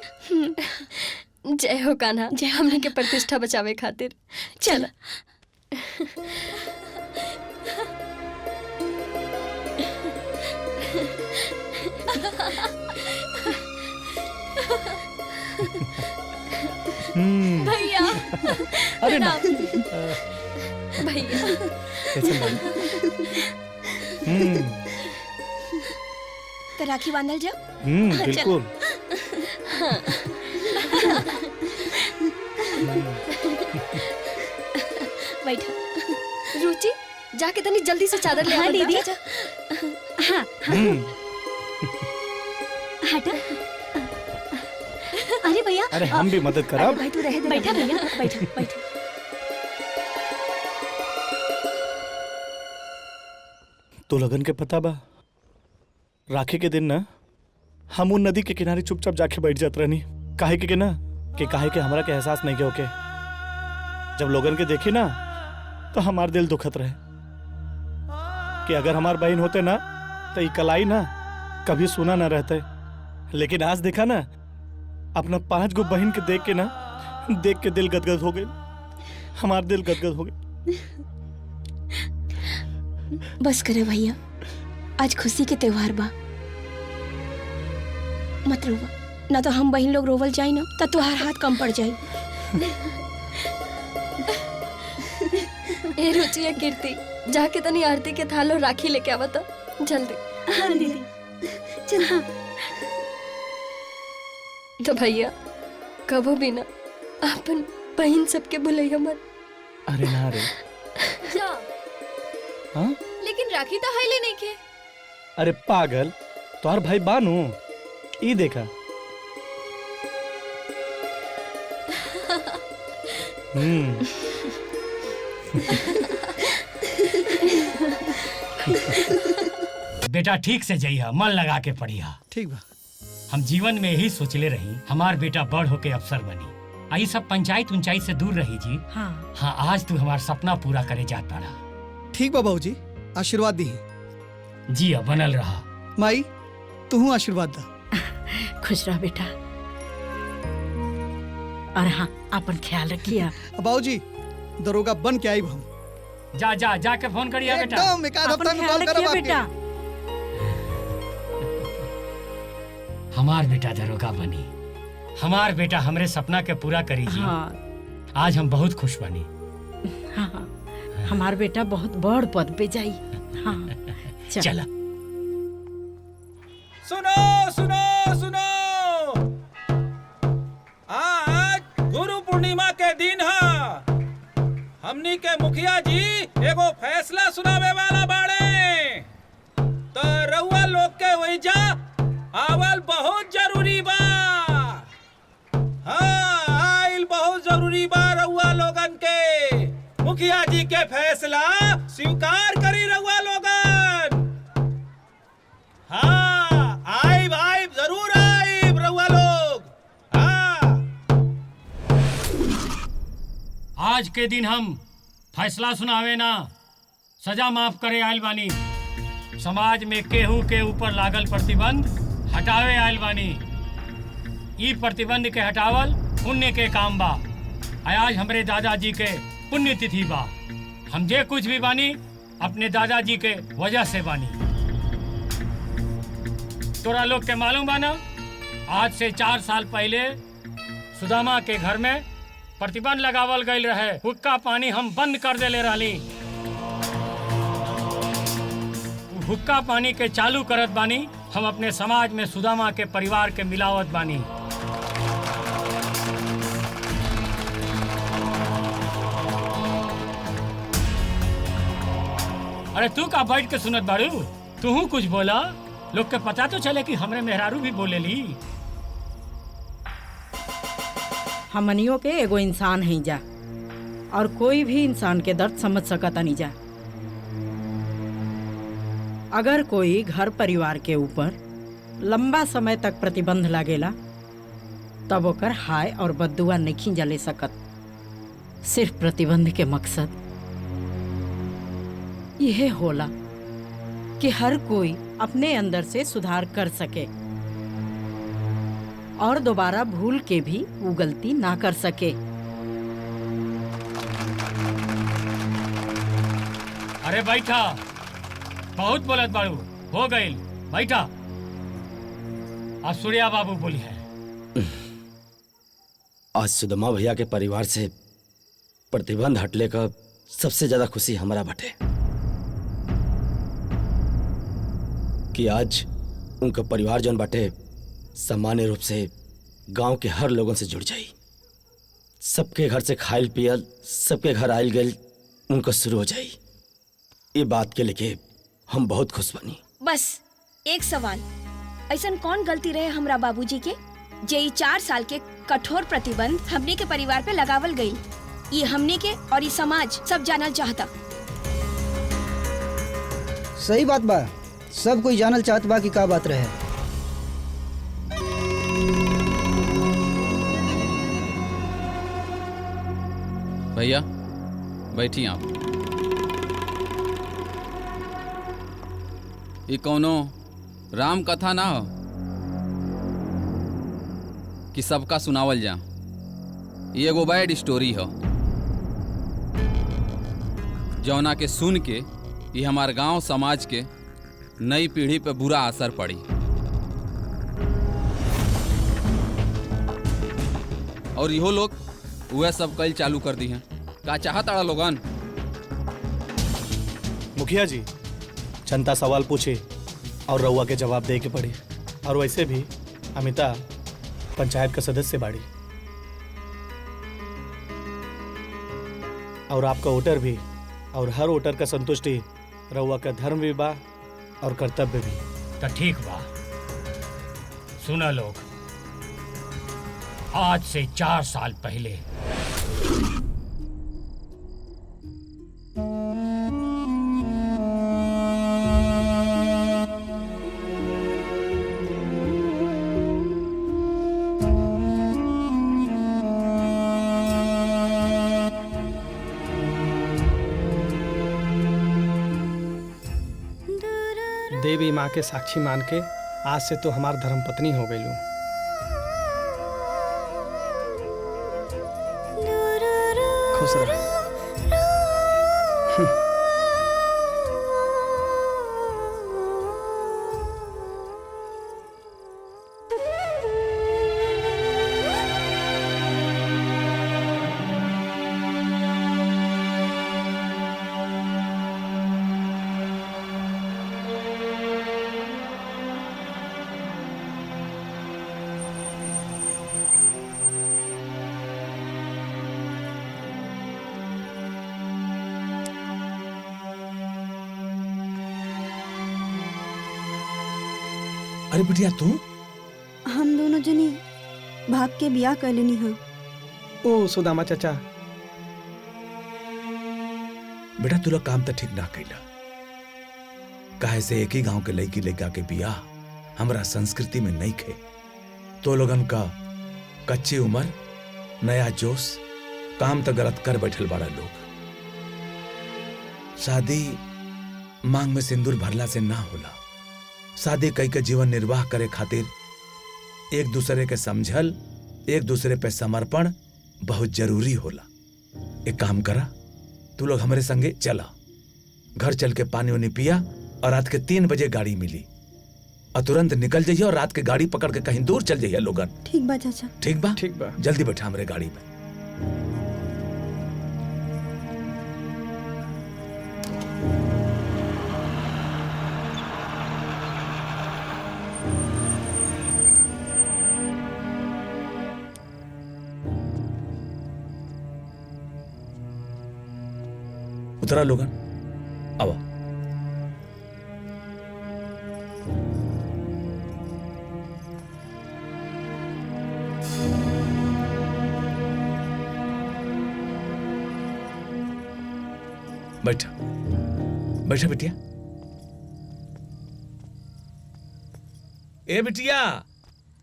जय हो कान्हा, जय हमने के प्रतिष्ठा बचावे खातिर। चल भैया अरे ना भैया तो राखी बांधल जाओ। बिल्कुल। बैठो। रुचि जाके तनी जल्दी से चादर ले। हाँ दीदी। हाँ हटा। अरे भैया अरे हम भी मदद करब। भाई तू रह दे। बैठा भैया बैठो बैठो। तो लगन के पता बा राखी के दिन ना हम उन नदी के किनारे चुपचाप जाके बैठ जात रहनी। काहे के ना काहे के हमरा के एहसास नहीं के होके जब लोगन के देखी ना तो हमार दिल दुखत रहे कि अगर हमार बहन होते ना तो ये कलाई ना कभी सुना ना रहते। लेकिन आज देखा ना अपना 5 गो बहन के देख के दिल गदगद हो गए। हमार दिल गदगद हो गए। बस करे भैया, आज खुशी के त्योहार बा, मत रोवा ना तो हम बहन लोग रोवल जाई ना तो तुहार हाथ कम पड़ जाई। ए रुचि या कीर्ति जाके तनी आरती के थाल और राखी लेके आवा तो जल्दी। हाँ दीदी चल। हाँ तो भैया कबो भी ना अपन बहन सबके भुलैया मत। अरे ना रे। हाँ? लेकिन राखी तो हाईले नहीं के। अरे पागल, तोहर भाई बानू ई देखा। बेटा ठीक से जइहा, मन लगा के पढ़िहा। ठीक बा। हम जीवन में यही सोचले रही हमार बेटा बड़ होके अफसर बनी। आई सब पंचायत उंचाई से दूर रही जी। हाँ आज तू हमार सपना पूरा करे जात पाड़ा। ठीक बा बाबूजी, आशीर्वाद दी। जी अब बनल रहा। माई तू आशीर्वाद दा। खुश रह बेटा। और हाँ अपन ख्याल रखिया। बाबूजी दरोगा बन के आई हम। जा जा जाके फोन करिए बेटा। एकदम एक आध हफ्ता में कॉल करब बेटा। हमार बेटा दरोगा बनी, हमार बेटा हमरे सपना के पूरा करी जी। हाँ। आज हम बहुत खुश बनी। हाँ हमार बेटा बहुत बड़ पद पे जाई। हाँ चला। सुनो सुनो सुनो, आज गुरु पूर्णिमा के दिन है। हमनी के मुखिया जी एगो फैसला सुनावे वाला बाड़े। तो रउआ लोग के वहीजा आवल बहुत जरूरी बा। हाँ आइल बहुत जरूरी बा रउआ लोगन के। मुखिया जी के फैसला स्वीकार करी रउआ लोगन। हाँ आइब आइब जरूर आइब रउआ लोग। हाँ आज के दिन हम फैसला सुनावे ना सजा माफ करे आयल बानी। समाज में केहू के ऊपर लागल प्रतिबंध हटावे आयल बानी। ई प्रतिबंध के हटावल पुण्य के काम बा। आज हमरे दादाजी के पुण्य तिथि बा। हम जे कुछ भी बानी अपने दादाजी के वजह से बानी। तोरा लोग के मालूम बा ना, आज से 4 साल पहले सुदामा के घर में प्रतिबंध लगावल गईल रहे। हुक्का पानी हम बंद कर देले रहली। हुक्का पानी के चालू करत बानी हम अपने समाज में सुदामा के परिवार के मिलावट बानी। अरे तू का बैठ के सुनत बाड़ू? तू कुछ बोला, लोग के पता तो चले कि हमरे मेहरारू भी बोले ली। हमनियों के एगो इंसान है जा, और कोई भी इंसान के दर्द समझ सकता नहीं जा। अगर कोई घर परिवार के ऊपर लंबा समय तक प्रतिबंध लागेला तब ओकर हाय और बद्दुआ नहीं जले सकत। सिर्फ प्रतिबंध के मकसद यह होला कि हर कोई अपने अंदर से सुधार कर सके और दोबारा भूल के भी वो गलती ना कर सके। अरे बैठा, बहुत बोलत बाड़ू, हो गई, बैठा। अब सूर्या बाबू बोली है। आज सुदामा भैया के परिवार से प्रतिबंध हटले का सबसे ज्यादा खुशी हमारा बटे कि आज उनका परिवार जौन बाटे सामान्य रूप से गांव के हर लोगों से जुड़ जाई। सबके घर से खाइल पियल, सबके घर आयल गए उनका शुरू हो जाई। ये बात के लेके हम बहुत खुश बनी। बस एक सवाल, ऐसा कौन गलती रहे हमरा बाबूजी के जे ई 4 साल के कठोर प्रतिबंध हमने के परिवार पे लगावल गई? ये हमने के और ये समाज सब जानल चाहता। सही बात बा, सब कोई जानल चाहत बा कि का बात रहे। भैया बैठी आप। ये कौनो राम कथा ना हो कि सबका सुनावल जा। ये एगो बैड स्टोरी हो जौना के सुन के ये हमार गांव समाज के नई पीढ़ी पे बुरा असर पड़ी। और इहो लोग वह सब कल चालू कर दी हैं। का चाहता लोगन? मुखिया जी, जनता सवाल पूछे और रउआ के जवाब दे के पड़ी। और वैसे भी अमिता पंचायत का सदस्य बाड़ी और आपका वोटर भी, और हर वोटर का संतुष्टि रउआ का धर्म भी बा और कर्तव्य भी। तो ठीक बा, सुना लोग, आज से 4 साल पहले देवी माँ के साक्षी मान के आज से तो हमार धर्मपत्नी हो गई। खुश रह। अरे बिटिया तू? हम दोनों जनी भाग के बियाह कर लेनी है। ओ सुदामा चाचा, बेटा तू लोग काम तो ठीक ना कैला। काहे से एक ही गांव के लड़की लड़का के बियाह हमरा संस्कृति में नहीं खे। तो लोगन का कच्ची उम्र, नया जोश, काम तो गलत कर बैठल बड़ा लोग। शादी मांग में सिंदूर भरला से ना होला। शादी कई के जीवन निर्वाह करे खातिर एक दूसरे के समझल, एक दूसरे पे समर्पण बहुत जरूरी होला। एक काम करा, तू लोग हमारे संगे चला, घर चल के पानी उनी पिया और रात के 3 बजे गाड़ी मिली और तुरंत निकल जाइए और रात के गाड़ी पकड़ के कहीं दूर चल जाइए लोगन। ठीक बा चाचा। ठीक बा? ठीक बा। जल्दी बैठा हमारे गाड़ी में। उतरा लोगन, आओ। बैठा बैठा बिटिया। ए बिटिया,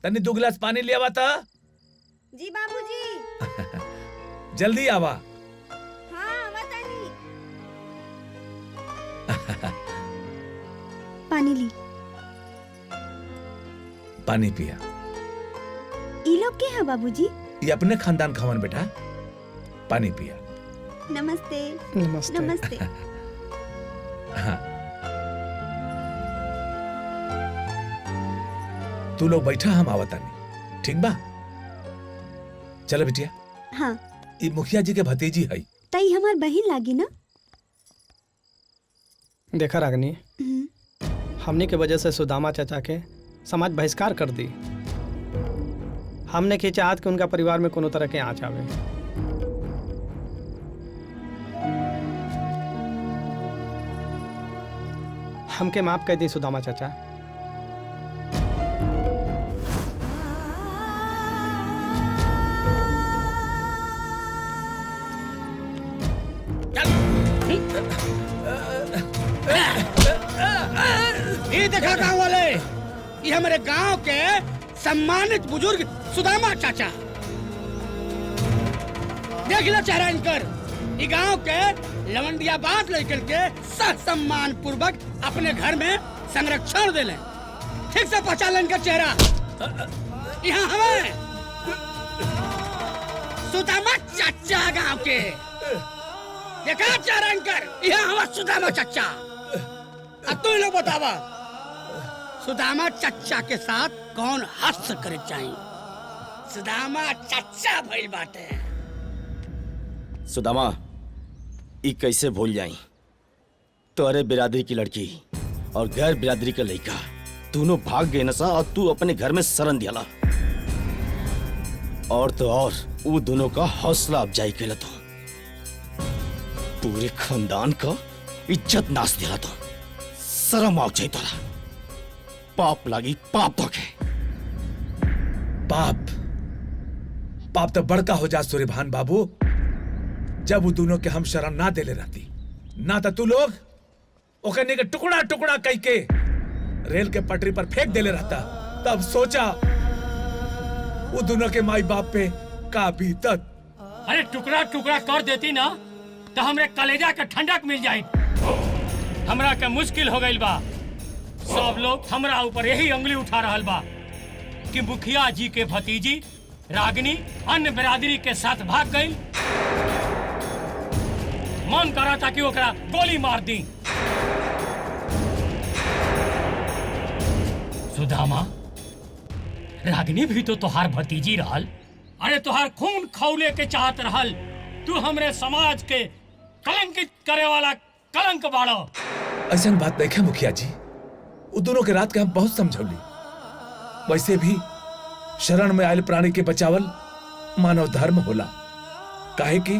तनी 2 गिलास पानी ले आवा था। जी बाबूजी। जल्दी आवा। हाँ बतानी। पानी ली। पानी पिया। ई लोग के हैं बाबूजी? ये अपने खानदान खावन बेटा, पानी पिया। नमस्ते। नमस्ते। नमस्ते। हाँ। तू लोग बैठा, हम आवतानी, ठीक बा? चलो बिटिया। हाँ। ये मुखिया जी के भतीजी है। तई हमार बहन लागी ना? देखा रागनी, हमने के वजह से सुदामा चाचा के समाज बहिष्कार कर दी। हमने के चाहत कि उनका परिवार में कोनो तरह के आँच आवे। हमके माफ कर दी सुदामा चाचा। ये देखा गांव वाले, ये हमारे गांव के सम्मानित बुजुर्ग सुदामा चाचा। देख लो चेहरा इनकर। ये गांव के लवंडियाबाद लेकर के सम्मान पूर्वक अपने घर में संरक्षण दे ले। ठीक से पहचान ले इनका चेहरा। यहाँ हमें सुदामा चाचा गांव के। देखा चेहरा इनकर। यहाँ हमारा सुदामा चाचा। अब तुम लोग बतावा, सुदामा चाचा के साथ कौन हस्त करे चाहिए? सुदामा चाचा भइल बाटे। सुदामा, ई कैसे भूल जाई? तोरे बिरादरी की लड़की और गैर बिरादरी का लड़का दोनों भाग गए नसा, और तू अपने घर में शरण दिया। और तो और वो दोनों का हौसला अफजाई कैला तो पूरे खानदान का इज्जत नाश दिया तो शर्म आ जाए तोरा। पाप लागी पाप होके। पाप पाप तो बड़का हो जा सूर्यभान बाबू। जब वो दोनों के हम शरण ना देले रहती, ना तो तू लोग ओकने के टुकड़ा टुकड़ा कई के रेल के पटरी पर फेंक देले रहता। तब सोचा वो दोनों के माई बाप पे का बीतत। अरे टुकड़ा टुकड़ा कर देती ना तो हमरे कलेजा के ठंडक मिल जाई। हमरा के मुश्किल हो गइल बा। सब लोग हमरा ऊपर यही उंगली उठा रहल बा कि मुखिया जी के भतीजी रागिनी अन्य बिरादरी के साथ भाग गई। मन करा था कि ओकरा गोली मार दी। सुदामा, रागिनी भी तो तोहार भतीजी रहल। अरे तोहार खून खौले के चाहत रहल। तू हमरे समाज के कलंकित करे वाला कलंक बाड़ो। ऐसा बात नहीं है मुखिया जी। वो दोनों के रात के हम बहुत समझौली। वैसे भी शरण में आयल प्राणी के बचावल मानव धर्म होला। काहे कि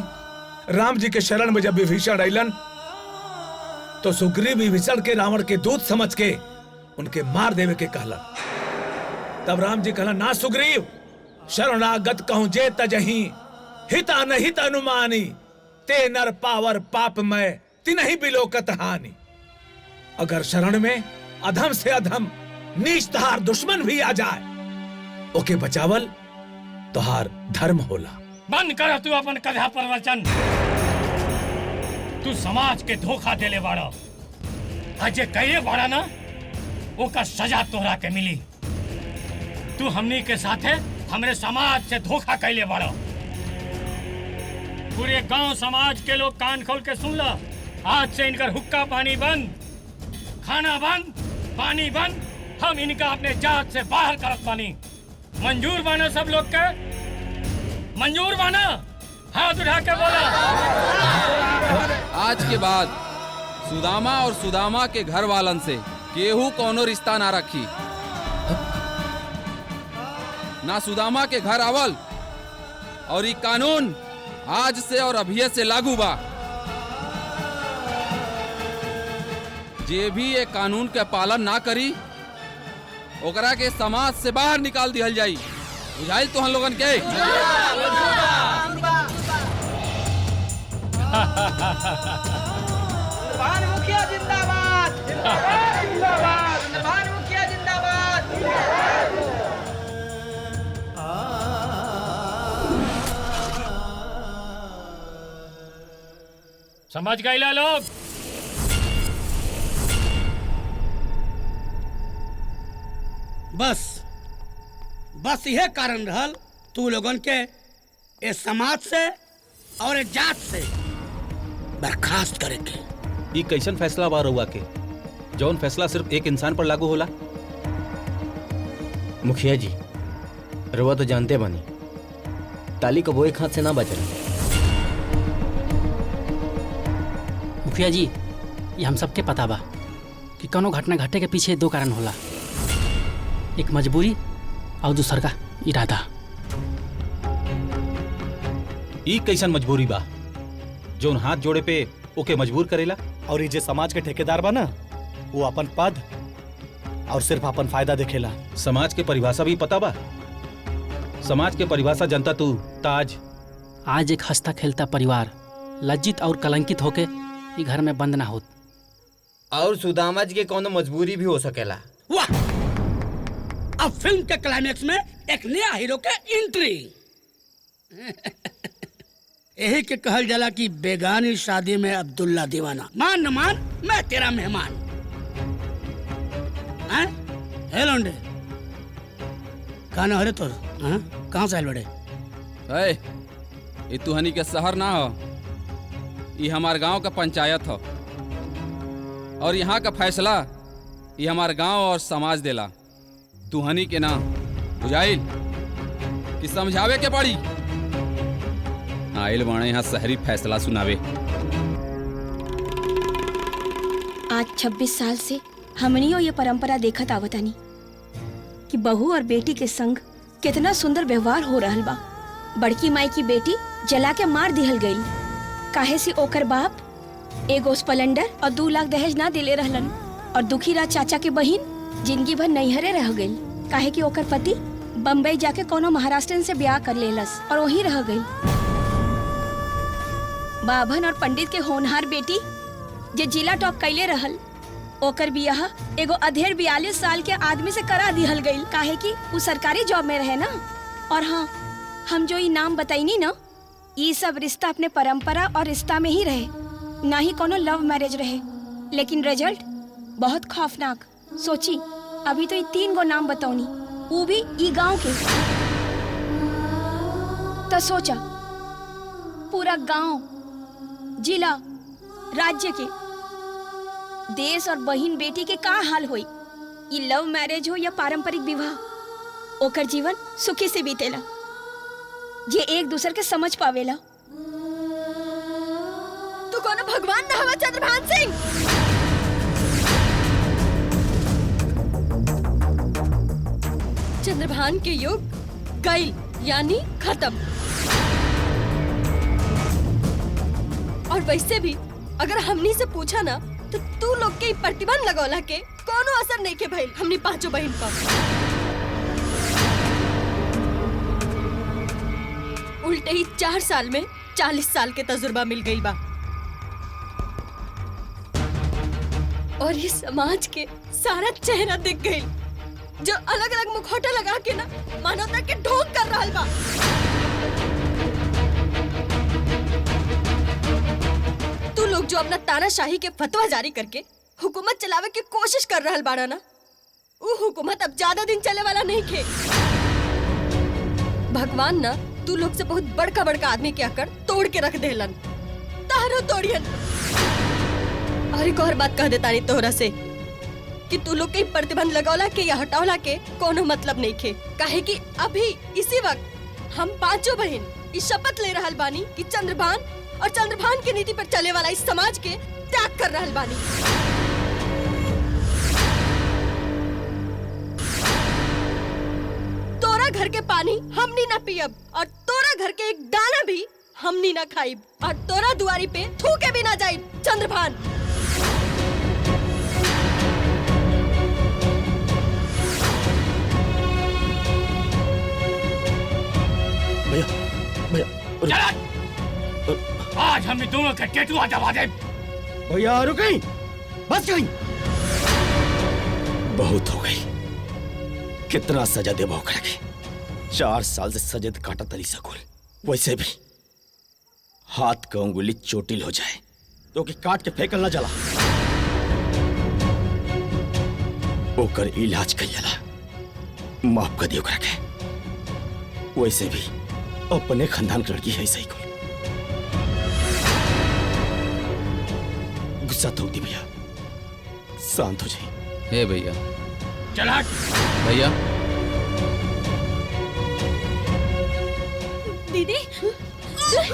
राम जी के शरण में जब विभीषण आइलन तो सुग्रीव विभीषण के रावण के दूत समझ के उनके मार देवे के कहलन। तब राम जी कहलन, ना सुग्रीव, शरणागत कहूं जे तजही, हित अनहित अनुमानी, ते नर पावर पाप में तिनहि बिलोकत हानि। अगर शरण में अधम से अधम नीच तहार दुश्मन भी आ जाए, ओके बचावल तोहार धर्म होला। बंद कर तू अपन कथा प्रवचन। तू समाज के धोखा देले बाड़ा। अजे कहे बाड़ा ना, ओका सजा तोहरा के मिली। तू हमनी के साथे हमरे समाज से धोखा कैले बाड़ा। पूरे गांव समाज के लोग कान खोल के सुन ला। आज से इनकर हुक्का पानी बंद, खाना बंद, पानी बंद। हम इनका अपने जात से बाहर करत बानी। मंजूर बाना सब लोग के? मंजूर बाना? हाथ उठा के बोला। आज के बाद सुदामा और सुदामा के घर वालन से केहू कोनो रिश्ता ना रखी। ना सुदामा के घर आवल। और ये कानून आज से और अभी से लागू बा। जे भी ये कानून के पालन ना करी ओकरा के समाज से बाहर निकाल दिहल जाई। बुझाइल तो हम लोगन के? मुखिया जिंदाबाद, जिंदाबाद, मुखिया जिंदाबाद। समझ गए लोग? बस यह कारण रहल तू लोगन के इस समाज से और इस जात से बर्खास्त करे के। ये कैसन फैसला बा रउआ के जौन फैसला सिर्फ एक इंसान पर लागू होला? मुखिया जी, रउआ तो जानते बानी ताली कबो एक हाथ से ना बच रहा। मुखिया जी, ये हम सबके पता बा कि कोनो घटना घटे के पीछे दो कारण होला, एक मजबूरी और दूसर का इरादा। ई कैसन मजबूरी बा जौन हाथ जोड़े पे ओके मजबूर करेला? और ये जे समाज के ठेकेदार बा ना, वो अपन पद और सिर्फ अपन फायदा देखेला। समाज के परिभाषा भी पता बा? समाज के परिभाषा जनता तू ताज। आज एक हंसता खेलता परिवार लज्जित और कलंकित होके ये घर में बंद ना होत। और सुदामा जी के कोनो मजबूरी भी हो सकेला। वाह! अब फिल्म के क्लाइमेक्स में एक नया हीरो के एंट्री। यही के कहल जाला कि बेगानी शादी में अब्दुल्ला दीवाना। मान न मान, मैं तेरा मेहमान। हैं? लौंडे, कहाँ हरे तोर? कहाँ से आयल बड़े? ये तुहनी के शहर ना हो, ये हमार गांव का पंचायत हो और यहाँ का फैसला ये हमार गांव और समाज देला। तुहनी के ना बुझाइल कि समझावे के पड़ी? आइल बाणे यहाँ शहरी फैसला सुनावे। आज 26 साल से हमनियो ये परंपरा देखत आवतानी कि बहू और बेटी के संग कितना सुंदर व्यवहार हो रहल बा। बड़की माई की बेटी जला के मार दिहल गई काहे से ओकर बाप एगो स्प्लेंडर और 2 लाख दहेज ना दिले रहलन, और दुखी राज चाचा के बहिन जिंदगी भर नैहरे रह गई काहे कि ओकर पति बम्बई जाके कोनो महाराष्ट्रन से ब्याह कर लेलस और वहीं रह गई। बाभन और पंडित के होनहार बेटी जे जिला टॉप कैले रहल, ओकर बियाह एगो अधेड़ 42 साल के आदमी से करा दिहल गई काहे कि वो सरकारी जॉब में रहे ना। और हाँ, हम जो ये नाम बताइनी ना, ये सब रिश्ता अपने परंपरा और रिश्ता में ही रहे, ना ही कोनो लव मैरिज रहे। लेकिन रिजल्ट बहुत खौफनाक। सोची, अभी तो ये 3 गो नाम बताऊनी, वो भी ई गांव के। तो सोचा, पूरा गांव, जिला, राज्य के, देश और बहिन बेटी के का हाल होई? ये लव मैरिज हो या पारंपरिक विवाह, ओकर जीवन सुखी से बीतेला जे एक दूसरे के समझ पावेला। तू कोनो भगवान ना हवा चंद्रभान सिंह। चंद्रभान के युग गई यानी खत्म। और वैसे भी अगर हमनी से पूछा ना तो तू लोग के प्रतिबंध लगौला के कोनो असर नहीं के भइल हमनी 5 बहन पर। उल्टे ही 4 साल में 40 साल के तजुर्बा मिल गई बा। और ये समाज के सारा चेहरा दिख गई जो अलग अलग मुखौटा लगा के ना मानवता के ढोंग कर रहा बा। तू लोग जो अपना तानाशाही के फतवा जारी करके हुकूमत चलावे की कोशिश कर रहल बाड़ा ना, वो हुकूमत अब ज्यादा दिन चले वाला नहीं खे। भगवान ना तू लोग से बहुत बड़का बड़का आदमी के आकर तोड़ के रख देलन, तारो तोड़ियन। और एक और बात कह देता नहीं तोहरा से कि तू लोग के प्रतिबंध लगौला के या हटौला के कोनो मतलब नहीं खे, काहे कि अभी इसी वक्त हम 5 बहन इस शपथ ले रहल बानी कि चंद्रभान और चंद्रभान की नीति पर चले वाला इस समाज के त्याग कर रहल बानी। तोरा घर के पानी हमनी ना पियब और तोरा घर के एक दाना भी हमनी ना खाइब और तोरा दुआरी पे थूके भी ना जाइब चंद्रभान। दोनों का टेटुआ दबा दे। भैया रुक, बस गई, बहुत हो गई। कितना सजा दे भोकरा के? 4 साल से सजद काटा तरी सकुल। वैसे भी हाथ का उंगली चोटिल हो जाए तो कि काट के फेंकल ना जला। ओकर इलाज कइला, माफ कर दियो ओकरा के। वैसे भी अपने खानदान की लड़की है सही को। गुस्सा तो होती भैया, शांत हो जाए। हे भैया चल हट। भैया दीदी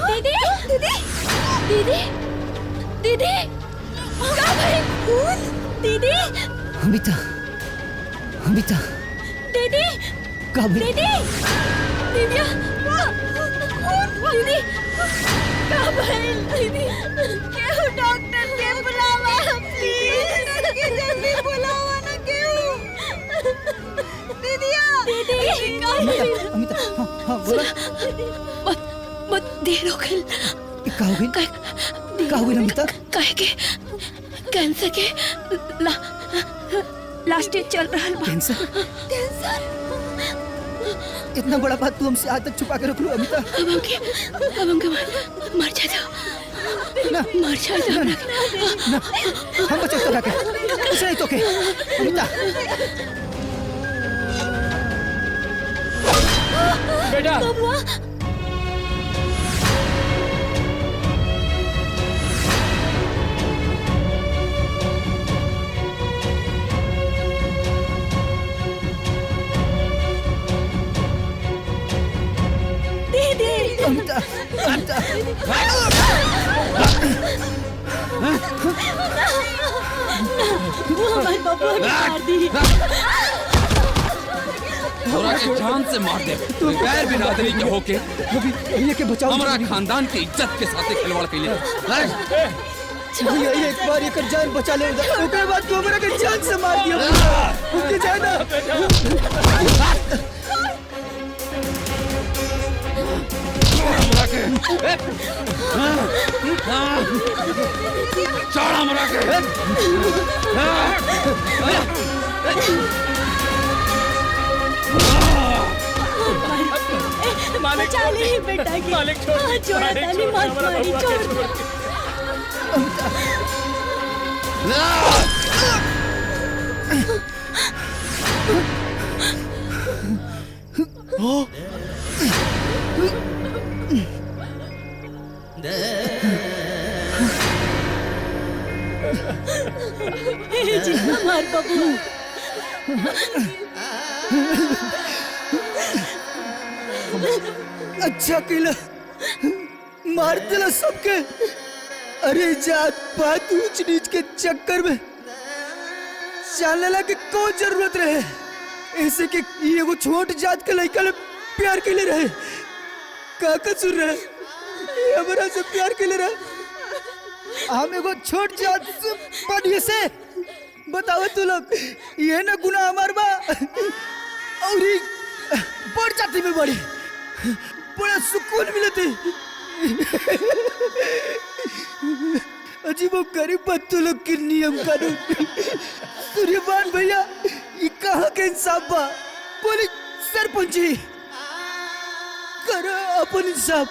दीदी दीदी दीदी दीदी क्या भाई? दीदी अमिता, अमिता दीदी कब? दीदी दीदी दीदी क्या भाई? दीदी क्यों डॉक्टर के बुलावा प्लीज, जल्दी बुलावा ना क्यों? दीदिया दीदी अमिता, अमिता, हाँ बोला। बहुत देर हो गई। का हो गई? का हो गई अमिता? काहे के कैंसर के लास्ट स्टेज चल रहा है। कैंसर? कैंसर? इतना बड़ा बात तू हमसे आज तक छुपा के रख लो अमिता। अब हमके मर जाए ना, मर जाए ना, हम बचे तो रखे, कुछ नहीं तो के अमिता। बेटा दीदी अमिता, अमिता वो हमारे बबुआ ने मार दी। तोरा के जान से मार दे। गैर बिरादरी के होके ये के बचाओ। हमारा खानदान की इज्जत के साथ खिलवाड़ के लिए भैया एक बार ये जान बचा ले, उसके बाद तो हमरा के जान से मार दिया। उसके जान चढ़ा मरा के। मालिक बचा ले बेटा के। मालिक छोड़, छोड़ा ताली मत मारी, छोड़। जी हमार बबुआ। अच्छा किला मार दिला सबके। अरे जात पात ऊंच नीच के चक्कर में चालला के कौन जरूरत रहे? ऐसे के ये वो छोट जात के लड़का ले प्यार के लिए रहे। का कसूर रहे? ये हमरा से प्यार के लिए रहे। हम एगो छोट जात से बढ़िया से बताओ तू लोग, ये ना गुनाह हमार बा और ये बढ़ जाती में बड़ी बड़ा सुकून मिलते। अजीबो गरीब बच्चों लोग के नियम कानून। सूर्यपान भैया ये कहाँ के इंसाफ बा? बोले सरपंच जी कर अपन इंसाफ।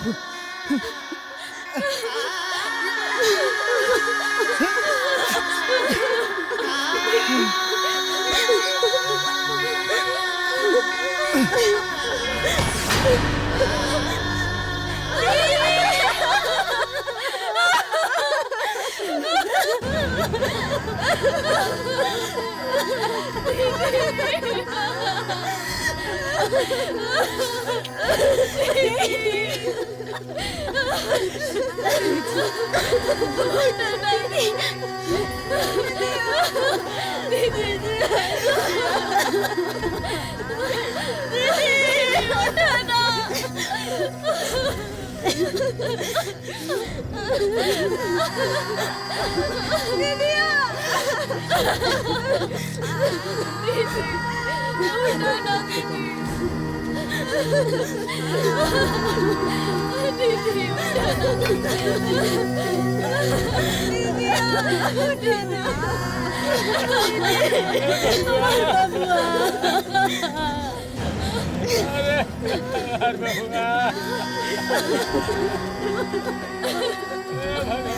अरे